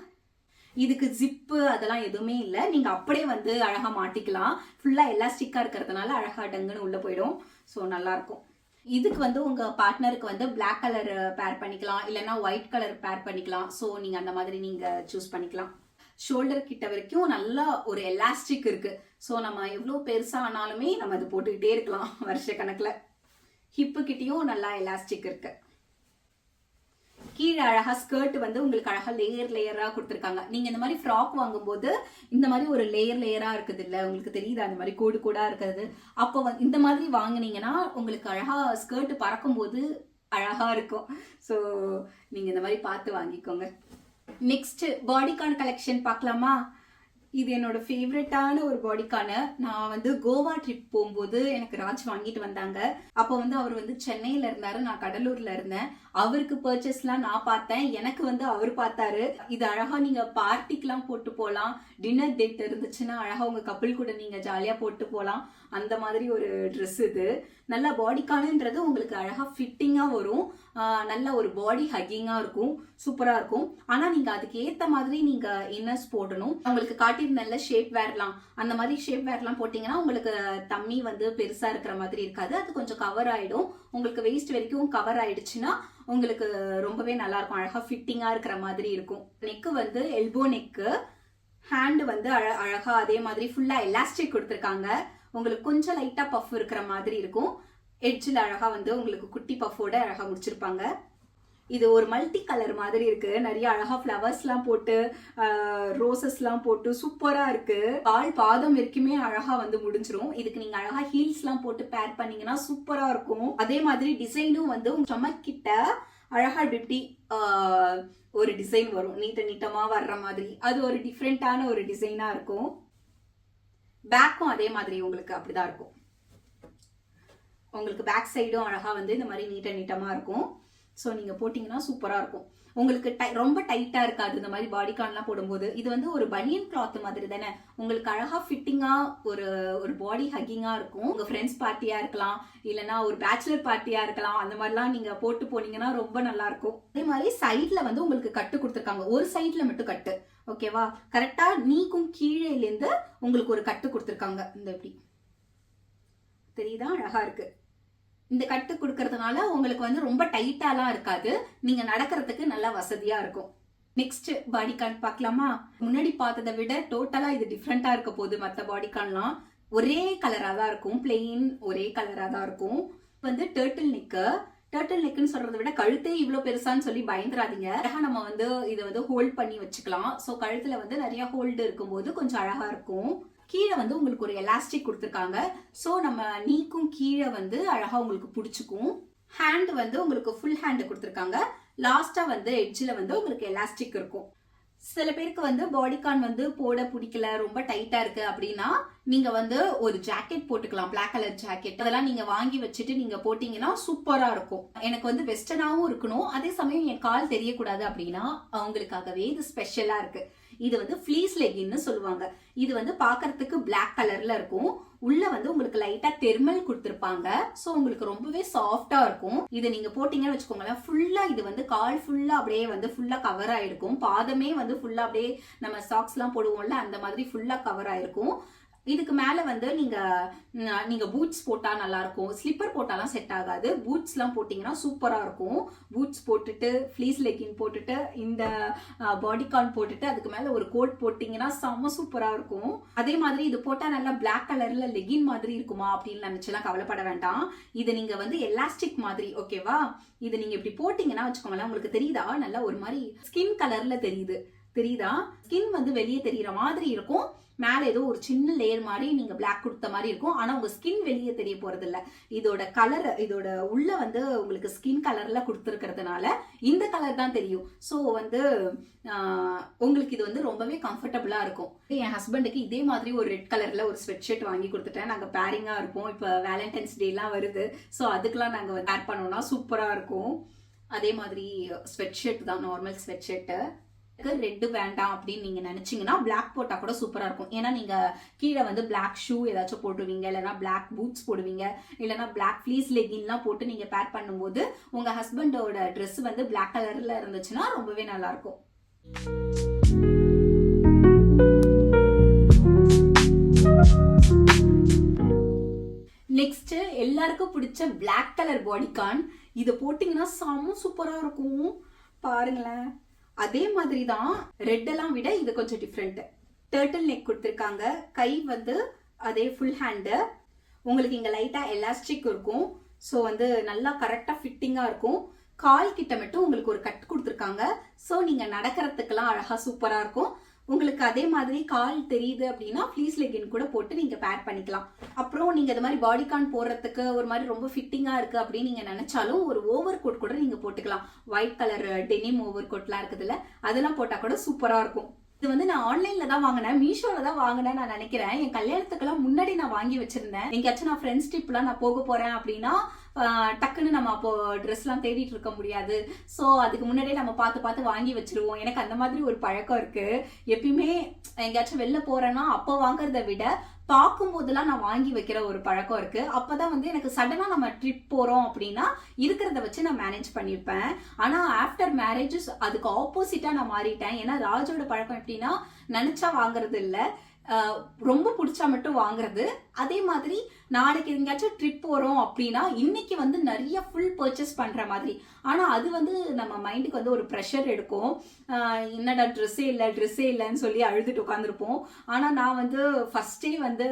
இதுக்கு ஜிப்பு அதெல்லாம் எதுவுமே இல்லை. நீங்க அப்படியே வந்து அழகா மாட்டிக்கலாம். ஃபுல்லா எலாஸ்டிக்கா இருக்கிறதுனால அழகா டங்குன்னு உள்ள போயிடும். ஸோ நல்லா இருக்கும். இதுக்கு வந்து உங்க பார்ட்னருக்கு வந்து பிளாக் கலர் பேர் பண்ணிக்கலாம், இல்லைன்னா ஒயிட் கலர் பேர் பண்ணிக்கலாம். ஸோ நீங்க அந்த மாதிரி நீங்க சூஸ் பண்ணிக்கலாம். ஷோல்டர் கிட்ட வரைக்கும் நல்லா ஒரு எலாஸ்டிக் இருக்கு. ஸோ நம்ம எவ்வளோ பெருசா ஆனாலுமே நம்ம அது போட்டுக்கிட்டே இருக்கலாம் வருஷ கணக்குல. ஹிப்பு கிட்டயும் நல்லா எலாஸ்டிக் இருக்கு. கீழே அழகா ஸ்கர்ட் வந்து உங்களுக்கு அழகா லேயரா கொடுத்துருக்காங்க. நீங்க இந்த மாதிரி ஃப்ராக் வாங்கும்போது இந்த மாதிரி ஒரு லேயரா இருக்குது இல்ல, உங்களுக்கு தெரியுது அந்த மாதிரி கோடா இருக்குது. அப்போ இந்த மாதிரி வாங்கினீங்கன்னா உங்களுக்கு அழகா ஸ்கர்ட் பறக்கும் போது அழகா இருக்கும். ஸோ நீங்க இந்த மாதிரி பார்த்து வாங்கிக்கோங்க. நெக்ஸ்ட் பாடிகான் கலெக்ஷன் பார்க்கலாமா? இது என்னோட ஃபேவரட்டான ஒரு பாடிகான. நான் வந்து கோவா ட்ரிப் போகும்போது எனக்கு ராஜ் வாங்கிட்டு வந்தாங்க. அப்போ வந்து அவர் வந்து சென்னையில இருந்தாரு, நான் கடலூர்ல இருந்தேன். அவருக்கு பர்ச்சேஸ்லாம் நான் பார்த்தேன், எனக்கு வந்து அவர் பார்த்தாரு. இது அழகா நீங்க பார்ட்டிக்கெல்லாம் போட்டு போகலாம். டின்னர் டேட் இருந்துச்சுன்னா அழகா உங்க கப்பிள் கூட நீங்க ஜாலியா போட்டு போகலாம். அந்த மாதிரி ஒரு ட்ரெஸ் இது. நல்லா பாடிகானுன்றது உங்களுக்கு அழகா ஃபிட்டிங்கா வரும். நல்ல ஒரு பாடி ஹக்கிங்கா இருக்கும், சூப்பரா இருக்கும். ஆனா நீங்க அதுக்கு ஏத்த மாதிரி நீங்க இன்னர்ஸ் போடணும். உங்களுக்கு காட்டியிருந்தல்ல ஷேப் வேர்லாம், அந்த மாதிரி ஷேப் வேர்லாம் போட்டீங்கன்னா உங்களுக்கு தம்மி வந்து பெருசா இருக்கிற மாதிரி இருக்காது. அது கொஞ்சம் கவர் ஆயிடும். உங்களுக்கு வெயிஸ்ட் வரைக்கும் கவர் ஆயிடுச்சுன்னா உங்களுக்கு ரொம்பவே நல்லா இருக்கும். அழகா ஃபிட்டிங்கா இருக்கிற மாதிரி இருக்கும். நெக்கு வந்து எல்போ நெக்கு. ஹேண்ட் வந்து அழகா அதே மாதிரி ஃபுல்லா எலாஸ்டிக் கொடுத்துருக்காங்க. உங்களுக்கு கொஞ்சம் லைட்டா பஃப் இருக்கிற மாதிரி இருக்கும். எட்ஜில் அழகா வந்து உங்களுக்கு குட்டி பஃபோட அழகா முடிச்சிருப்பாங்க. இது ஒரு மல்டி கலர் மாதிரி இருக்கு. நிறைய அழகா ஃப்ளவர்ஸ்லாம் போட்டு ரோசஸ்லாம் போட்டு சூப்பரா இருக்கு. கால் பாதம் வரைக்குமே அழகா வந்து முடிஞ்சிரும். இதுக்கு நீங்க அழகா ஹீல்ஸ்லாம் போட்டு பேர் பண்ணீங்கன்னா சூப்பரா இருக்கும். அதே மாதிரி டிசைனும் வந்து உங்க ஸ்டமக்கிட்ட அழகா இப்படி ஒரு டிசைன் வரும், நீட்டமா வர்ற மாதிரி. அது ஒரு டிஃப்ரெண்டான ஒரு டிசைனா இருக்கும். பேக்கும் அதே மாதிரி உங்களுக்கு அப்படிதான் இருக்கும். உங்களுக்கு பேக் சைடும் அழகா வந்து இந்த மாதிரி நீட்டமா இருக்கும். ஸோ நீங்க போட்டீங்கன்னா சூப்பரா இருக்கும். உங்களுக்கு ரொம்ப டைட்டா இருக்காது இந்த மாதிரி பாடிகான்லாம் போடும்போது. இது வந்து ஒரு பனியன் கிளாத் மாதிரி தானே, உங்களுக்கு அழகா ஃபிட்டிங்கா ஒரு ஒரு பாடி ஹக்கிங்கா இருக்கும். உங்க ஃப்ரெண்ட்ஸ் பார்ட்டியா இருக்கலாம், இல்லைன்னா ஒரு பேச்சுலர் பார்ட்டியா இருக்கலாம், அந்த மாதிரிலாம் நீங்க போட்டு போனீங்கன்னா ரொம்ப நல்லா இருக்கும். அதே மாதிரி சைட்ல வந்து உங்களுக்கு கட்டு கொடுத்துருக்காங்க, ஒரு சைட்ல மட்டும் கட்டு. ஓகேவா, கரெக்டா நீக்கும் கீழேல இருந்து உங்களுக்கு ஒரு கட்டு கொடுத்துருக்காங்க. இந்த எப்படி தெரியுதா, அழகா இருக்கு. இந்த கட்டு கொடுக்கறதுனால உங்களுக்கு வந்து ரொம்ப டைட்டாலாம் இருக்காது, நீங்க நடக்கிறதுக்கு நல்லா வசதியா இருக்கும். நெக்ஸ்ட் பாடிகான் பார்க்கலாமா? முன்னாடி பார்த்ததை விட டோட்டலா இது டிஃப்ரெண்டா இருக்க போகுது. மற்ற பாடிகான்லாம் ஒரே கலரா தான் இருக்கும், பிளெயின் ஒரே கலரா தான் இருக்கும். வந்து டர்ட்டில் நெக்னு சொல்றதை விட கழுத்தே இவ்வளவு பெருசான்னு சொல்லி பயந்துராதீங்க. அழகா நம்ம வந்து இதை வந்து ஹோல்ட் பண்ணி வச்சுக்கலாம். ஸோ கழுத்துல வந்து நிறைய ஹோல்டு இருக்கும்போது கொஞ்சம் அழகா இருக்கும். கீழே வந்து உங்களுக்கு ஒரு எலாஸ்டிக் கொடுத்துருக்காங்க. ஸோ நம்ம நீக்கும் கீழே வந்து அழகா உங்களுக்கு பிடிச்சிக்கும். ஹேண்ட் வந்து உங்களுக்கு ஃபுல் ஹேண்ட் கொடுத்துருக்காங்க. லாஸ்டா வந்து எட்ஜில் வந்து உங்களுக்கு எலாஸ்டிக் இருக்கும். சில பேருக்கு வந்து பாடிகான் வந்து போட பிடிக்கல, ரொம்ப டைட்டா இருக்கு அப்படின்னா நீங்க வந்து ஒரு ஜாக்கெட் போட்டுக்கலாம், பிளாக் கலர் ஜாக்கெட். அதெல்லாம் நீங்க வாங்கி வச்சுட்டு நீங்க போட்டீங்கன்னா சூப்பரா இருக்கும். எனக்கு வந்து வெஸ்டர்னாவும் இருக்கணும், அதே சமயம் என் கால் தெரியக்கூடாது அப்படின்னா அவங்களுக்காகவே இது ஸ்பெஷலா இருக்கு. இது வந்து ஃபிளீஸ் லெகின்னு சொல்லுவாங்க. இது வந்து பாக்குறதுக்கு பிளாக் கலர்ல இருக்கும். உள்ள வந்து உங்களுக்கு லைட்டா தெர்மல் கொடுத்துருப்பாங்க. சோ உங்களுக்கு ரொம்பவே சாஃப்டா இருக்கும். இதை நீங்க போட்டீங்கன்னு வச்சுக்கோங்களேன், ஃபுல்லா இது வந்து கால் ஃபுல்லா அப்படியே வந்து ஃபுல்லா கவர் ஆயிருக்கும். பாதமே வந்து ஃபுல்லா அப்படியே நம்ம சாக்ஸ் எல்லாம் போடுவோம்ல, அந்த மாதிரி ஃபுல்லா கவர் ஆயிருக்கும். இதுக்கு மேல வந்து நீங்க பூட்ஸ் போட்டா நல்லா இருக்கும். ஸ்லிப்பர் போட்டாலாம் செட் ஆகாது, பூட்ஸ் எல்லாம் போட்டீங்கன்னா சூப்பரா இருக்கும். பூட்ஸ் போட்டுட்டு ஃபிளீஸ் லெகின் போட்டுட்டு இந்த பாடிகான் போட்டுட்டு அதுக்கு மேல ஒரு கோட் போட்டீங்கன்னா செம்ம சூப்பரா இருக்கும். அதே மாதிரி இது போட்டா நல்லா பிளாக் கலர்ல லெகின் மாதிரி இருக்குமா அப்படின்னு நினைச்செல்லாம் கவலைப்பட வேண்டாம். இது நீங்க வந்து எலாஸ்டிக் மாதிரி, ஓகேவா? இது நீங்க இப்படி போட்டீங்கன்னா வச்சுக்கோங்களேன், உங்களுக்கு தெரியுதா, நல்லா ஒரு மாதிரி ஸ்கின் கலர்ல தெரியுதா? ஸ்கின் வந்து வெளியே தெரியற மாதிரி இருக்கும். மேல ஏதோ ஒரு சின்ன லேயர் மாதிரி நீங்க பிளாக் கொடுத்த மாதிரி இருக்கும். ஆனா உங்க ஸ்கின் வெளியே தெரிய போறது இல்ல. இதோட கலர், இதோட உள்ள வந்து உங்களுக்கு ஸ்கின் கலர்ல கொடுத்துருக்கிறதுனால இந்த கலர் தான் தெரியும். ஸோ வந்து உங்களுக்கு இது வந்து ரொம்பவே கம்ஃபர்டபுளா இருக்கும். என் ஹஸ்பண்டுக்கு இதே மாதிரி ஒரு ரெட் கலர்ல ஒரு ஸ்வெட் ஷர்ட் வாங்கி கொடுத்துட்டேன். நாங்க பேரிங்கா இருப்போம். இப்ப வேலண்டைன்ஸ் டே எல்லாம் வருது. ஸோ அதுக்கெல்லாம் நாங்க வேர் பண்ணோம்னா சூப்பரா இருக்கும். அதே மாதிரி ஸ்வெட் ஷர்ட் தான், நார்மல் ஸ்வெட் ஷர்ட். ரெட் வேண்டாம் அப்படின்னு நீங்க நினைச்சீங்கன்னா பிளாக் போட்டா கூட சூப்பரா இருக்கும். ஏன்னா நீங்க கீழே வந்து பிளாக் ஷூ ஏதாச்சும் போட்டுருவீங்க, இல்லைன்னா பிளாக் பூட்ஸ் போடுவீங்க, இல்லைன்னா பிளாக் ஃபிளீஸ் லெகின்லாம் போட்டு நீங்க பேர் பண்ணும்போது உங்க ஹஸ்பண்டோட ட்ரெஸ் வந்து பிளாக் கலர்ல இருந்துச்சுன்னா ரொம்பவே நல்லா இருக்கும். நெக்ஸ்ட் எல்லாருக்கும் பிடிச்ச பிளாக் கலர் பாடிகான். இதை போட்டீங்கன்னா செம்ம சூப்பரா இருக்கும், பாருங்களேன். அதே மாதிரி தான், ரெட் எல்லாம் விட இது கொஞ்சம் டிஃப்ரெண்ட். டர்ட்டில் நெக் கொடுத்துருக்காங்க. கை வந்து அதே ஃபுல் ஹேண்டு. உங்களுக்கு இங்க லைட்டா எலாஸ்டிக் இருக்கும். ஸோ வந்து நல்லா கரெக்டா ஃபிட்டிங்கா இருக்கும். கால் கிட்ட மட்டும் உங்களுக்கு ஒரு கட் கொடுத்துருக்காங்க. ஸோ நீங்க நடக்கிறதுக்கெல்லாம் அழகா சூப்பரா இருக்கும். உங்களுக்கு அதே மாதிரி கால் தெரியுது அப்படின்னா ஃபிளீஸ் லெகின் கூட போட்டு நீங்க பேர் பண்ணிக்கலாம். அப்புறம் நீங்க இந்த மாதிரி பாடிகான் போடுறதுக்கு ஒரு மாதிரி ரொம்ப ஃபிட்டிங்கா இருக்கு அப்படின்னு நீங்க நினைச்சாலும் ஒரு ஓவர் கோட் கூட நீங்க போட்டுக்கலாம். ஒயிட் கலர் டெனிம் ஓவர் கோட்லாம் இருக்குதுல்ல, அதெல்லாம் போட்டா கூட சூப்பரா இருக்கும். இது வந்து நான் ஆன்லைன்ல தான் வாங்கினேன், மீஷோல தான் வாங்கினேன் நான் நினைக்கிறேன். என் கல்யாணத்துக்கெல்லாம் முன்னாடி நான் வாங்கி வச்சிருந்தேன். எங்கேயாச்சும் நான் ஃப்ரெண்ட்ஸ் ட்ரிப்லாம் நான் போக போறேன் அப்படின்னா டக்குன்னு நம்ம அப்போ ட்ரெஸ் எல்லாம் தேடிட்டு இருக்க முடியாது. ஸோ அதுக்கு முன்னாடியே நம்ம பார்த்து வாங்கி வச்சிருவோம். எனக்கு அந்த மாதிரி ஒரு பழக்கம் இருக்கு. எப்பயுமே எங்கேயாச்சும் வெளில போறேன்னா அப்போ வாங்குறத விட பார்க்கும் போதெல்லாம் நான் வாங்கி வைக்கிற ஒரு பழக்கம் இருக்கு. அப்பதான் வந்து எனக்கு சடனா நம்ம ட்ரிப் போறோம் அப்படின்னா இருக்கிறத வச்சு நான் மேனேஜ் பண்ணிருப்பேன். ஆனா ஆஃப்டர் மேரேஜஸ் அதுக்கு ஆப்போசிட்டா நான் மாறிட்டேன். ஏன்னா ராஜோட பழக்கம் எப்படின்னா நினைச்சா வாங்குறது இல்ல, ரொம்ப பிடிச்சா மட்டும் வாங்குறது. அதே மாதிரி நாளைக்கு எங்கேயாச்சும் ட்ரிப் போறோம் அப்படின்னா இன்னைக்கு வந்து நிறைய ஃபுல் பர்ச்சேஸ் பண்ற மாதிரி. ஆனா அது வந்து நம்ம மைண்டுக்கு வந்து ஒரு ப்ரெஷர் எடுக்கும். என்னடா ட்ரெஸ்ஸே இல்லைன்னு சொல்லி அழுதுட்டு உட்காந்துருப்போம். ஆனா நான் வந்து ஃபர்ஸ்டே வந்து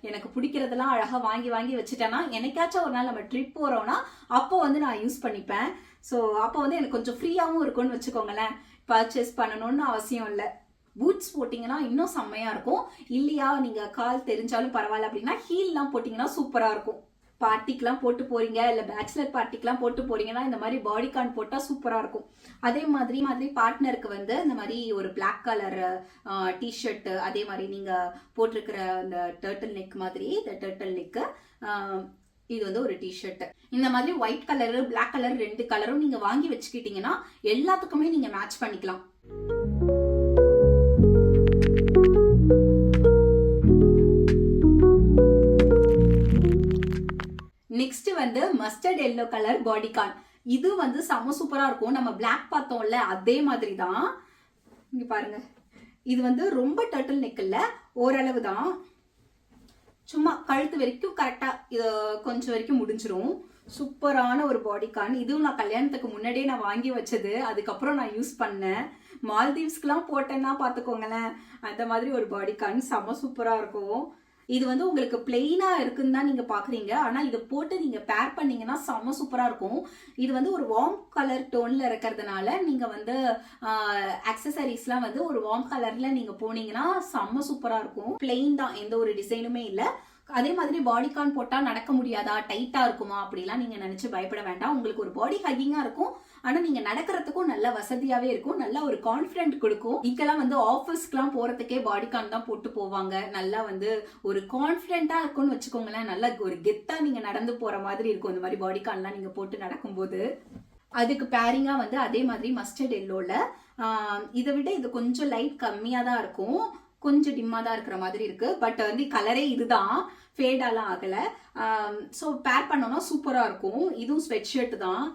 எனக்கு பிடிக்கிறதெல்லாம் அழகா வாங்கி வச்சுட்டேன்னா என்னைக்காச்சும் ஒரு நாள் நம்ம ட்ரிப் போறோம்னா அப்போ வந்து நான் யூஸ் பண்ணிப்பேன். ஸோ அப்போ வந்து எனக்கு கொஞ்சம் ஃப்ரீயாகவும் இருக்கும்னு வச்சுக்கோங்களேன். பர்ச்சேஸ் பண்ணணும்னு அவசியம் இல்லை. பூட்ஸ் போட்டீங்கன்னா இன்னும் செம்மையா இருக்கும். இல்லையா நீங்க கால் தெரிஞ்சாலும் பரவாயில்ல அப்படின்னா ஹீல்லாம் போட்டீங்கன்னா சூப்பரா இருக்கும். பார்ட்டிக்கெல்லாம் போட்டு போறீங்க, இல்ல பேச்சுலர் பார்ட்டிக்கெல்லாம் போட்டு போறீங்கன்னா இந்த மாதிரி பாடிகான் போட்டா சூப்பரா இருக்கும். அதே மாதிரி பார்ட்னருக்கு வந்து இந்த மாதிரி ஒரு பிளாக் கலர் டிஷர்ட், அதே மாதிரி நீங்க போட்டிருக்கிற இந்த டர்ட்டில் நெக் மாதிரி இந்த டர்ட்டில் நெக் இது வந்து ஒரு டிஷர்ட். இந்த மாதிரி ஒயிட் கலர், பிளாக் கலர் 2 கலரும் நீங்க வாங்கி வச்சுக்கிட்டீங்கன்னா எல்லாத்துக்குமே நீங்க மேட்ச் பண்ணிக்கலாம். நெக்ஸ்ட் வந்து மஸ்டர்ட் எல்லோ கலர் பாடிகான். இது வந்து செம சூப்பரா இருக்கும். நம்ம பிளாக் பார்த்தோம்ல அதே மாதிரி தான். இங்க பாருங்க, இது வந்து ரொம்ப டர்ட்டில் நெக் இல்ல, ஓரளவு தான். சும்மா கழுத்து வரைக்கும் கரெக்டா இது கொஞ்சம் வரைக்கும் முடிஞ்சிரும். சூப்பரான ஒரு பாடிகான். இதுவும் நான் கல்யாணத்துக்கு முன்னாடியே நான் வாங்கி வச்சது. அதுக்கப்புறம் நான் யூஸ் பண்ணேன். மால்தீவ்ஸ்க்குலாம் போட்டேன்னா பாத்துக்கோங்களேன். அந்த மாதிரி ஒரு பாடிகான் செம சூப்பரா இருக்கும். இது வந்து உங்களுக்கு பிளெயினா இருக்குன்னு தான் நீங்க பாக்குறீங்க. ஆனா இதை போட்டு நீங்க பேர் பண்ணீங்கன்னா செம சூப்பரா இருக்கும். இது வந்து ஒரு வார்ம் கலர் டோன்ல இருக்கிறதுனால நீங்க வந்து அக்சசரிஸ்லாம் வந்து ஒரு வார்ம் கலர்ல நீங்க போனீங்கன்னா செம சூப்பரா இருக்கும். பிளெயின் தான், எந்த ஒரு டிசைனுமே இல்ல. அதே மாதிரி பாடிகான் போட்டா நடக்க முடியாதா, டைட்டா இருக்குமா அப்படிலாம் நீங்க நினைச்சு பயப்பட வேண்டாம். உங்களுக்கு ஒரு பாடி ஹக்கிங்கா இருக்கும். ஆனா நீங்க நடக்கிறதுக்கும் நல்ல வசதியாவே இருக்கும். நல்ல ஒரு கான்பிடன்ட் கொடுக்கும். இங்கெல்லாம் வந்து ஆபீஸ்க்குலாம் போறதுக்கே பாடிகான் தான் போட்டு போவாங்க. நல்லா வந்து ஒரு கான்பிடென்ட்டா இருக்கும்னு வச்சுக்கோங்களேன். நல்லா ஒரு கெத்தா நீங்க நடந்து போற மாதிரி இருக்கும் இந்த மாதிரி பாடிகான்லாம் நீங்க போட்டு நடக்கும்போது. அதுக்கு பேரிங்கா வந்து அதே மாதிரி மஸ்டர்ட் எல்லோல இதை விட இது கொஞ்சம் லைட் கம்மியா தான் இருக்கும். கொஞ்சம் டிம்மா தான் இருக்கிற மாதிரி இருக்கு. பட் வந்து கலரே இதுதான், ஃபேடாலாம் ஆகல. ஸோ பேர் பண்ணோம்னா சூப்பரா இருக்கும். இதுவும் ஸ்வெட் ஷர்ட் தான்,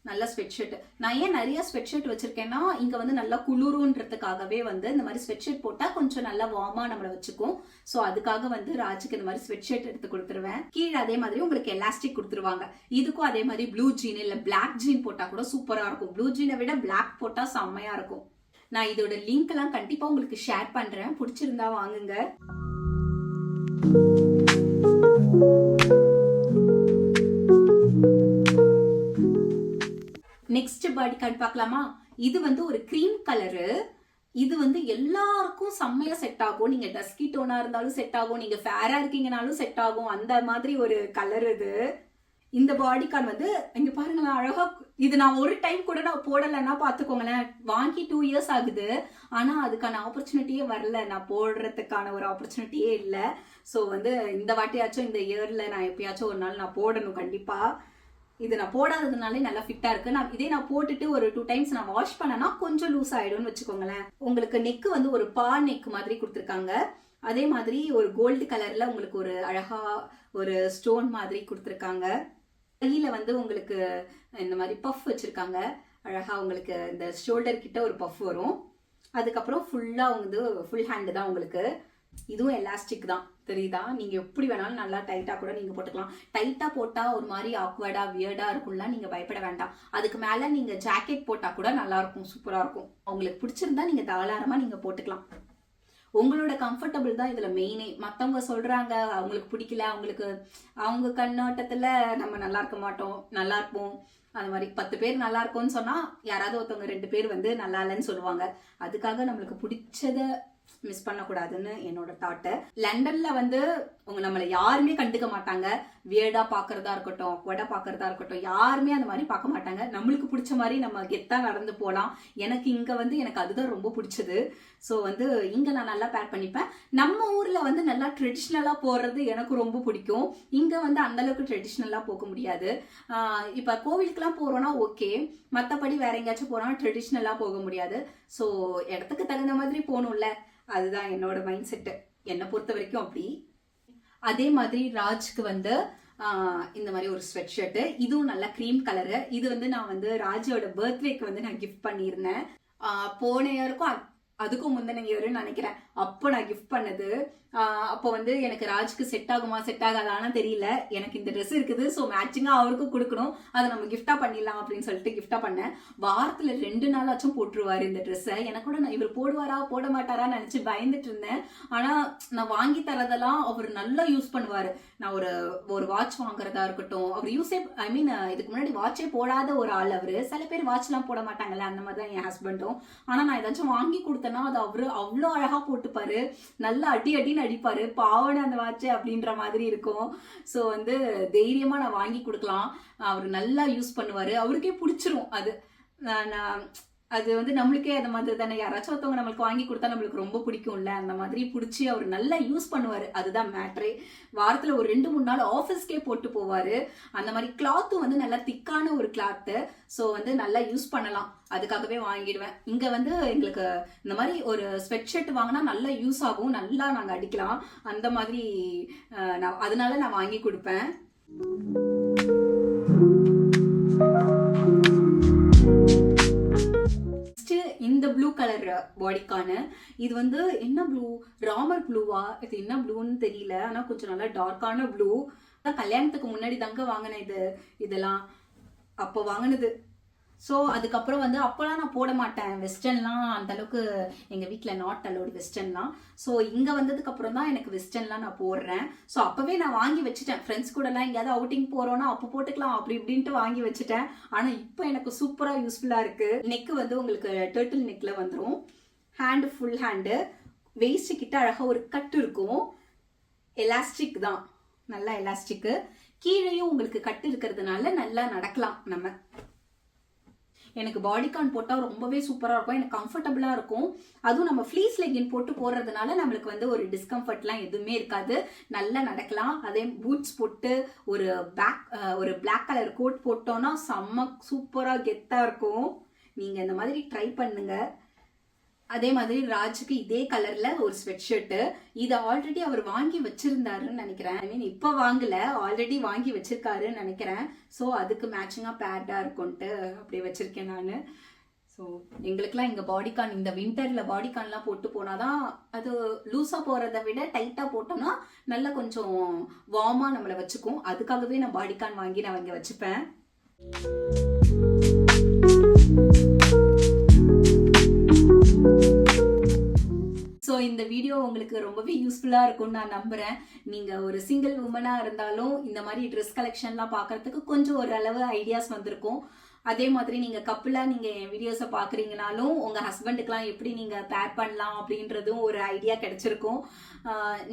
நல்ல ஸ்வெட் ஷர்ட். நான் ஏன் நிறைய ஸ்வெட் ஷர்ட் வச்சிருக்கேன்னா இங்க வந்து நல்லா குளிருன்றதுக்காகவே வந்து இந்த மாதிரி ஸ்வெட் ஷர்ட் போட்டா கொஞ்சம் நல்லா வார்மா நம்மளை வச்சுக்கும். ஸோ அதுக்காக வந்து ராஜுக்கு இந்த மாதிரி ஸ்வெட் ஷர்ட் எடுத்து கொடுத்துருவேன். கீழே அதே மாதிரி உங்களுக்கு எலாஸ்டிக் கொடுத்துருவாங்க. இதுக்கும் அதே மாதிரி ப்ளூ ஜீன் இல்ல பிளாக் ஜீன் போட்டா கூட சூப்பரா இருக்கும். ப்ளூ ஜீனை விட பிளாக் போட்டா செம்மையா இருக்கும். நான் இதோட லிங்க் எல்லாம் கண்டிப்பா உங்களுக்கு ஷேர் பண்றேன். பிடிச்சிருந்தா வாங்குங்க. நெக்ஸ்ட் பாடிகான் பார்க்கலாமா? இது வந்து ஒரு கிரீம் கலரு. இது வந்து எல்லாருக்கும் செம்மையா செட் ஆகும். நீங்க டஸ்கி டோனா இருந்தாலும் செட் ஆகும், நீங்க ஃபேரா இருக்கீங்கனாலும் செட் ஆகும். அந்த மாதிரி ஒரு கலர் இது. இந்த பாடிகான் வந்து இங்க பாருங்களேன் அழகா. இது நான் ஒரு டைம் கூட நான் போடலைன்னா பாத்துக்கோங்களேன். வாங்கி 2 இயர்ஸ் ஆகுது. ஆனா அதுக்கான ஆப்பர்ச்சுனிட்டியே வரல. நான் போடுறதுக்கான ஒரு ஆப்பர்ச்சுனிட்டியே இல்லை. ஸோ வந்து இந்த வாட்டியாச்சும் இந்த இயர்ல நான் எப்பயாச்சும் ஒரு நாள் நான் போடணும் கண்டிப்பா. இது நான் போடாததுனாலே நல்லா ஃபிட்டா இருக்கு. நான் போட்டுட்டு ஒரு 2 டைம்ஸ் நான் வாஷ் பண்ணனா கொஞ்சம் லூஸ் ஆயிடும்னு வச்சுக்கோங்களேன். உங்களுக்கு நெக் வந்து ஒரு பா நெக் மாதிரி கொடுத்துருக்காங்க. அதே மாதிரி ஒரு கோல்டு கலர்ல உங்களுக்கு ஒரு அழகா ஒரு ஸ்டோன் மாதிரி கொடுத்துருக்காங்க. கையில வந்து உங்களுக்கு இந்த மாதிரி பஃப் வச்சிருக்காங்க. அழகா உங்களுக்கு இந்த ஷோல்டர் கிட்ட ஒரு பஃப் வரும். அதுக்கப்புறம் ஃபுல்லா வந்து ஃபுல் ஹேண்ட் தான் உங்களுக்கு. இதுவும் எலாஸ்டிக் தான், தெரியுதா? நீங்க எப்படி வேணாலும் நல்லா டைட்டா கூட நீங்க போட்டுக்கலாம். டைட்டா போட்டா ஒரு மாதிரி ஆக்வர்டா வியர்டா இருக்கும்ல, நீங்க பயப்பட வேண்டாம். அதுக்கு மேல நீங்க ஜாக்கெட் போட்டா கூட நல்லா இருக்கும், சூப்பரா இருக்கும். உங்களுக்கு பிடிச்சிருந்தா நீங்க தாராளமா நீங்க போட்டுக்கலாம். உங்களோட கம்ஃபர்டபுள் தான் இதுல மெயினே. மத்தவங்க சொல்றாங்க அவங்களுக்கு பிடிக்கல, அவங்களுக்கு அவங்க கண்ணோட்டத்துல நம்ம நல்லா இருக்க மாட்டோம், நல்லா இருப்போம். அந்த மாதிரி 10 பேர் நல்லா இருக்கும்னு சொன்னா யாராவது ஒருத்தவங்க 2 பேர் வந்து நல்லா இல்லைன்னு சொல்லுவாங்க. அதுக்காக நம்மளுக்கு பிடிச்சத மிஸ் பண்ணக்கூடாதுன்னு என்னோட தாட்டு. லண்டன்ல வந்து நம்மளை யாருமே கண்டுக்க மாட்டாங்க. வியர்டா பாக்குறதா இருக்கட்டும், அக்வர்டா பாக்குறதா இருக்கட்டும், யாருமே அந்த மாதிரி பார்க்க மாட்டாங்க. நம்மளுக்கு பிடிச்ச மாதிரி நம்ம கெத்தா நடந்து போலாம். எனக்கு இங்க வந்து எனக்கு அதுதான் ரொம்ப பிடிச்சது. ஸோ வந்து இங்க நான் நல்லா பேர் பண்ணிப்பேன். நம்ம ஊர்ல வந்து நல்லா ட்ரெடிஷ்னலா போறது எனக்கு ரொம்ப பிடிக்கும். இங்க வந்து அந்த அளவுக்கு ட்ரெடிஷ்னலா போக முடியாது. இப்ப கோவிலுக்குலாம் போறோம்னா ஓகே, மத்தபடி வேற எங்கேயாச்சும் போறோம்னா ட்ரெடிஷ்னலா போக முடியாது. ஸோ இடத்துக்கு தகுந்த மாதிரி போகணும்ல, அதுதான் என்னோட மைண்ட் செட்டு, என்னை பொறுத்த வரைக்கும் அப்படி. அதே மாதிரி ராஜ்க்கு வந்து இந்த மாதிரி ஒரு ஸ்வெட் ஷர்ட். இதுவும் நல்லா கிரீம் கலரு. இது வந்து நான் வந்து ராஜோட பர்த்டேக்கு வந்து நான் கிஃப்ட் பண்ணியிருந்தேன். போன இயருக்கும் அதுக்கும் முந்தின இயருன்னு நினைக்கிறேன். அப்போ நான் கிஃப்ட் பண்ணது. அப்போ வந்து எனக்கு ராஜ்க்கு செட் ஆகுமா செட் ஆகாதான்னு தெரியல. எனக்கு இந்த ட்ரெஸ் இருக்குது, ஸோ மேட்சிங்கா அவருக்கும் கொடுக்கணும், அதை நம்ம கிஃப்டா பண்ணிடலாம் அப்படின்னு சொல்லிட்டு கிஃப்டா பண்ணேன். வாரத்துல 2 நாளாச்சும் போட்டுருவாரு இந்த ட்ரெஸ்ஸை. எனக்கு கூட நான் இவர் போடுவாரா போட மாட்டாரா நினைச்சு பயந்துட்டு இருந்தேன். ஆனா நான் வாங்கி தரதெல்லாம் அவர் நல்லா யூஸ் பண்ணுவாரு. நான் ஒரு வாட்ச் வாங்குறதா இருக்கட்டும், அவர் இதுக்கு முன்னாடி வாட்சே போடாத ஒரு ஆள் அவரு. சில பேர் வாட்ச் எல்லாம் போட மாட்டாங்கல்ல, அந்த மாதிரி தான் என் ஹஸ்பண்டும். ஆனா நான் ஏதாச்சும் வாங்கி கொடுத்தேன்னா அது அவரு அவ்வளோ அழகா போட்டுப்பாரு. நல்லா அடின்னு அடிப்பாரு. பாவனை அந்த வாட்ச் அப்படின்ற மாதிரி இருக்கும். ஸோ வந்து தைரியமா நான் வாங்கி கொடுக்கலாம். அவர் நல்லா யூஸ் பண்ணுவாரு. அவருக்கே பிடிச்சிரும் அது. நான் அது வந்து நம்மளுக்கே அந்த மாதிரி தானே, யாராச்சும் ஒருத்தவங்க நம்மளுக்கு வாங்கி கொடுத்தா நம்மளுக்கு ரொம்ப பிடிக்கும்ல, அந்த மாதிரி பிடிச்சி அவர் நல்லா யூஸ் பண்ணுவாரு. அதுதான் மேட்ரே. வாரத்துல ஒரு 2-3 நாள் ஆஃபீஸ்க்கே போட்டு போவாரு. அந்த மாதிரி கிளாத்தும் வந்து நல்லா திக்கான ஒரு கிளாத்து. ஸோ வந்து நல்லா யூஸ் பண்ணலாம், அதுக்காகவே வாங்கிடுவேன். இங்க வந்து எங்களுக்கு இந்த மாதிரி ஒரு ஸ்வெட் ஷர்ட் வாங்கினா நல்லா யூஸ் ஆகும், நல்லா நாங்க அடிக்கலாம். அந்த மாதிரி அதனால நான் வாங்கி கொடுப்பேன். இந்த ப்ளூ கலர் பாடிக்கான இது வந்து என்ன ப்ளூ, ராமர் ப்ளூவா, இது என்ன ப்ளூன்னு தெரியல. ஆனா கொஞ்சம் நல்லா டார்க்கான ப்ளூ. கல்யாணத்துக்கு முன்னாடி தாங்க வாங்கினேன் இதெல்லாம், அப்போ வாங்கினது. ஸோ அதுக்கப்புறம் வந்து அப்போலாம் நான் போட மாட்டேன் வெஸ்டர்ன்லாம், அந்த அளவுக்கு எங்கள் வீட்டில் நாட் அலோடு வெஸ்டர்ன்லாம். ஸோ இங்கே வந்ததுக்கு அப்புறம் தான் எனக்கு வெஸ்டர்ன்லாம் நான் போடுறேன். ஸோ அப்போவே நான் வாங்கி வச்சுட்டேன், ஃப்ரெண்ட்ஸ் கூடலாம் எங்கேயாவது அவுட்டிங் போகிறோன்னா அப்போ போட்டுக்கலாம் அப்படி இப்படின்ட்டு வாங்கி வச்சுட்டேன். ஆனால் இப்போ எனக்கு சூப்பராக யூஸ்ஃபுல்லாக இருக்குது. நெக்கு வந்து உங்களுக்கு டர்ட்டில் நெக்கில் வந்துடும், ஹேண்டு ஃபுல் ஹேண்டு, வெயிஸ்ட் கிட்ட அழகாக ஒரு கட்டு இருக்கும். எலாஸ்டிக் தான், நல்லா எலாஸ்டிக்கு. கீழேயும் உங்களுக்கு கட்டு இருக்கிறதுனால நல்லா நடக்கலாம் நம்ம. எனக்கு பாடிகான் போட்டால் ரொம்பவே சூப்பராக இருக்கும், எனக்கு கம்ஃபர்டபுளாக இருக்கும். அதுவும் நம்ம ஃப்ளீஸ் லெகின் போட்டு போடுறதுனால நம்மளுக்கு வந்து ஒரு டிஸ்கம்ஃபர்ட்லாம் எதுவுமே இருக்காது, நல்லா நடக்கலாம். அதே பூட்ஸ் போட்டு ஒரு பிளாக் கலர் கோட் போட்டோன்னா செம்ம சூப்பராக கெத்தாக இருக்கும். நீங்கள் இந்த மாதிரி ட்ரை பண்ணுங்க. அதே மாதிரி ராஜுக்கு இதே கலர்ல ஒரு ஸ்வெட் ஷர்ட்டு, இதை ஆல்ரெடி அவர் வாங்கி வச்சிருந்தாருன்னு நினைக்கிறேன். ஐ மீன் இப்போ வாங்கல, ஆல்ரெடி வாங்கி வச்சிருக்காருன்னு நினைக்கிறேன். ஸோ அதுக்கு மேட்சிங்கா பேர்டா இருக்கும்ட்டு அப்படியே வச்சிருக்கேன் நான். ஸோ எங்களுக்குலாம் இங்கே பாடிகான், இந்த வின்டர்ல பாடிகான்லாம் போட்டு போனாதான் அது லூஸா போறதை விட டைட்டா போட்டோம்னா நல்லா கொஞ்சம் வார்மா நம்மளை வச்சுக்கும். அதுக்காகவே நான் பாடிகான் வாங்கி நான் இங்கே வச்சுப்பேன். ஸோ இந்த வீடியோ உங்களுக்கு ரொம்பவே யூஸ்ஃபுல்லாக இருக்கும்னு நான் நம்புகிறேன். நீங்கள் ஒரு சிங்கிள் உமனாக இருந்தாலும் இந்த மாதிரி ட்ரெஸ் கலெக்ஷன்லாம் பார்க்குறதுக்கு கொஞ்சம் ஓரளவு ஐடியாஸ் வந்திருக்கும். அதே மாதிரி நீங்கள் கப்புலாக நீங்கள் என் வீடியோஸை பார்க்குறீங்கனாலும் உங்கள் ஹஸ்பண்டுக்கெலாம் எப்படி நீங்கள் பேர் பண்ணலாம் அப்படின்றதும் ஒரு ஐடியா கிடைச்சிருக்கும்.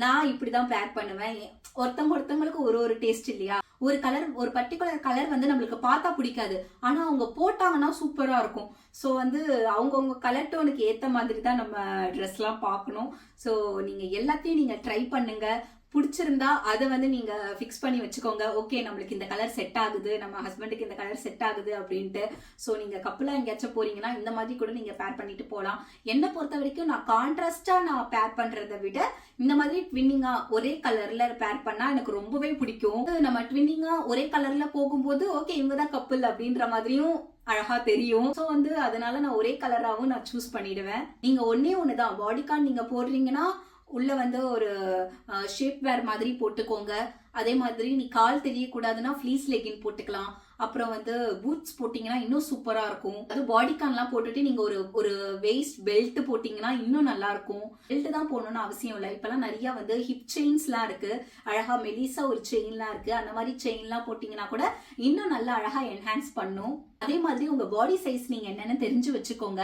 நான் இப்படி தான் பேர் பண்ணுவேன். ஒருத்தவங்களுக்கு ஒரு டேஸ்ட் இல்லையா? ஒரு பர்டிகுலர் கலர் வந்து நம்மளுக்கு பார்த்தா பிடிக்காது, ஆனால் அவங்க போட்டாங்கன்னா சூப்பராக இருக்கும். ஸோ வந்து அவங்கவுங்க கலர் டோனுக்கு ஏற்ற மாதிரி தான் நம்ம ட்ரெஸ்லாம் பார்க்கணும். ஸோ நீங்கள் எல்லாத்தையும் நீங்கள் ட்ரை பண்ணுங்க. பிடிச்சிருந்தா அதை வந்து நீங்க ஃபிக்ஸ் பண்ணி வச்சுக்கோங்க. ஓகே, நம்மளுக்கு இந்த கலர் செட் ஆகுது, நம்ம ஹஸ்பண்டுக்கு இந்த கலர் செட் ஆகுது அப்படின்ட்டு. ஸோ நீங்க கப்பலா எங்கேயாச்சும் போறீங்கன்னா இந்த மாதிரி கூட நீங்க பேர் பண்ணிட்டு போகலாம். என்னை பொறுத்த வரைக்கும் நான் கான்ட்ராஸ்டா நான் பேர் பண்றதை விட இந்த மாதிரி ட்வின்னிங்கா ஒரே கலர்ல பேர் பண்ணா எனக்கு ரொம்பவே பிடிக்கும். நம்ம ட்வின்னிங்கா ஒரே கலர்ல போகும்போது ஓகே இவங்கதான் கப்பல் அப்படின்ற மாதிரியும் அழகா தெரியும். ஸோ வந்து அதனால நான் ஒரே கலராகவும் நான் சூஸ் பண்ணிடுவேன். நீங்க ஒண்ணுதான் பாடிகான் நீங்க போடுறீங்கன்னா உள்ள வந்து ஒரு ஷேப் வேர் மாதிரி போட்டுக்கோங்க. அதே மாதிரி நீ கால் தெரியக்கூடாதுன்னா ஃப்ளீஸ் லெகின் போட்டுக்கலாம். அப்புறம் வந்து பூட்ஸ் போட்டிங்கன்னா இன்னும் சூப்பராக இருக்கும். அது பாடிகான்லாம் போட்டுட்டு நீங்கள் ஒரு வெயிஸ்ட் பெல்ட் போட்டிங்கன்னா இன்னும் நல்லா இருக்கும். பெல்ட் தான் போடணும்னு அவசியம் இல்லை. இப்போலாம் நிறையா வந்து ஹிப் செயின்ஸ்லாம் இருக்குது, அழகாக மெலிசா ஒரு செயின்லாம் இருக்குது. அந்த மாதிரி செயின்லாம் போட்டிங்கன்னா கூட இன்னும் நல்லா அழகாக என்ஹான்ஸ் பண்ணும். அதே மாதிரி உங்கள் பாடி சைஸ் நீங்கள் என்னென்னு தெரிஞ்சு வச்சுக்கோங்க.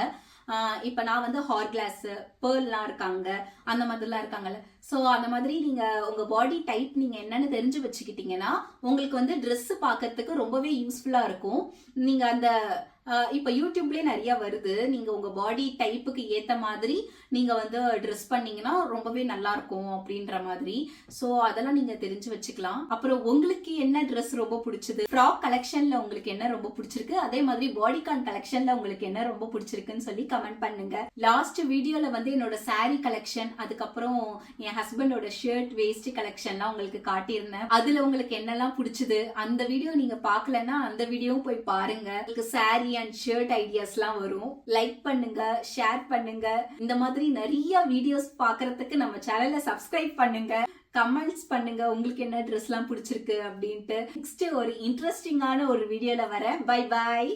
இப்போ நான் வந்து ஹார் கிளாஸ் பேர்லாம் இருக்காங்க, அந்த மாதிரிலாம் இருக்காங்கல்ல. ஸோ அந்த மாதிரி நீங்கள் உங்கள் பாடி டைப் நீங்கள் என்னென்னு தெரிஞ்சு வச்சுக்கிட்டீங்கன்னா உங்களுக்கு வந்து ட்ரெஸ்ஸு பார்க்கறதுக்கு ரொம்பவே யூஸ்ஃபுல்லாக இருக்கும். நீங்கள் அந்த இப்போ யூடியூப்லேயே நிறையா வருது, நீங்கள் உங்கள் பாடி டைப்புக்கு ஏற்ற மாதிரி நீங்கள் வந்து ட்ரெஸ் பண்ணீங்கன்னா ரொம்பவே நல்லா இருக்கும் அப்படின்ற மாதிரி. ஸோ அதெல்லாம் நீங்கள் தெரிஞ்சு வச்சுக்கலாம். அப்புறம் உங்களுக்கு என்ன ட்ரெஸ் ரொம்ப பிடிச்சது, ஃப்ராக் கலெக்ஷனில் உங்களுக்கு என்ன ரொம்ப பிடிச்சிருக்கு, அதே மாதிரி பாடிகான் கலெக்ஷனில் உங்களுக்கு என்ன ரொம்ப பிடிச்சிருக்குன்னு சொல்லி கமெண்ட் பண்ணுங்க. லாஸ்ட் வீடியோவில் வந்து என்னோட சாரீ கலெக்ஷன், அதுக்கப்புறம் என் ஹஸ்பண்டோட ஷர்ட் வேஸ்ட் கலெக்ஷன்லாம் உங்களுக்கு காட்டியிருந்தேன். அதில் உங்களுக்கு என்னெல்லாம் பிடிச்சது அந்த வீடியோ நீங்கள் பார்க்கலன்னா அந்த வீடியோவும் போய் பாருங்க. உங்களுக்கு சாரீ அண்ட் ஷர்ட் ஐடியாஸ்லாம் வரும். லைக் பண்ணுங்க, ஷேர் பண்ணுங்க. இந்த மாதிரி நிறைய வீடியோஸ் பார்க்கறதுக்கு நம்ம சேனலை சப்ஸ்கிரைப் பண்ணுங்க, கமெண்ட்ஸ் பண்ணுங்க உங்களுக்கு என்ன ட்ரெஸ்லாம் பிடிச்சிருக்கு அப்படின்ட்டு. நெக்ஸ்ட் ஒரு இன்ட்ரெஸ்டிங்கான ஒரு வீடியோல வரேன். Bye bye.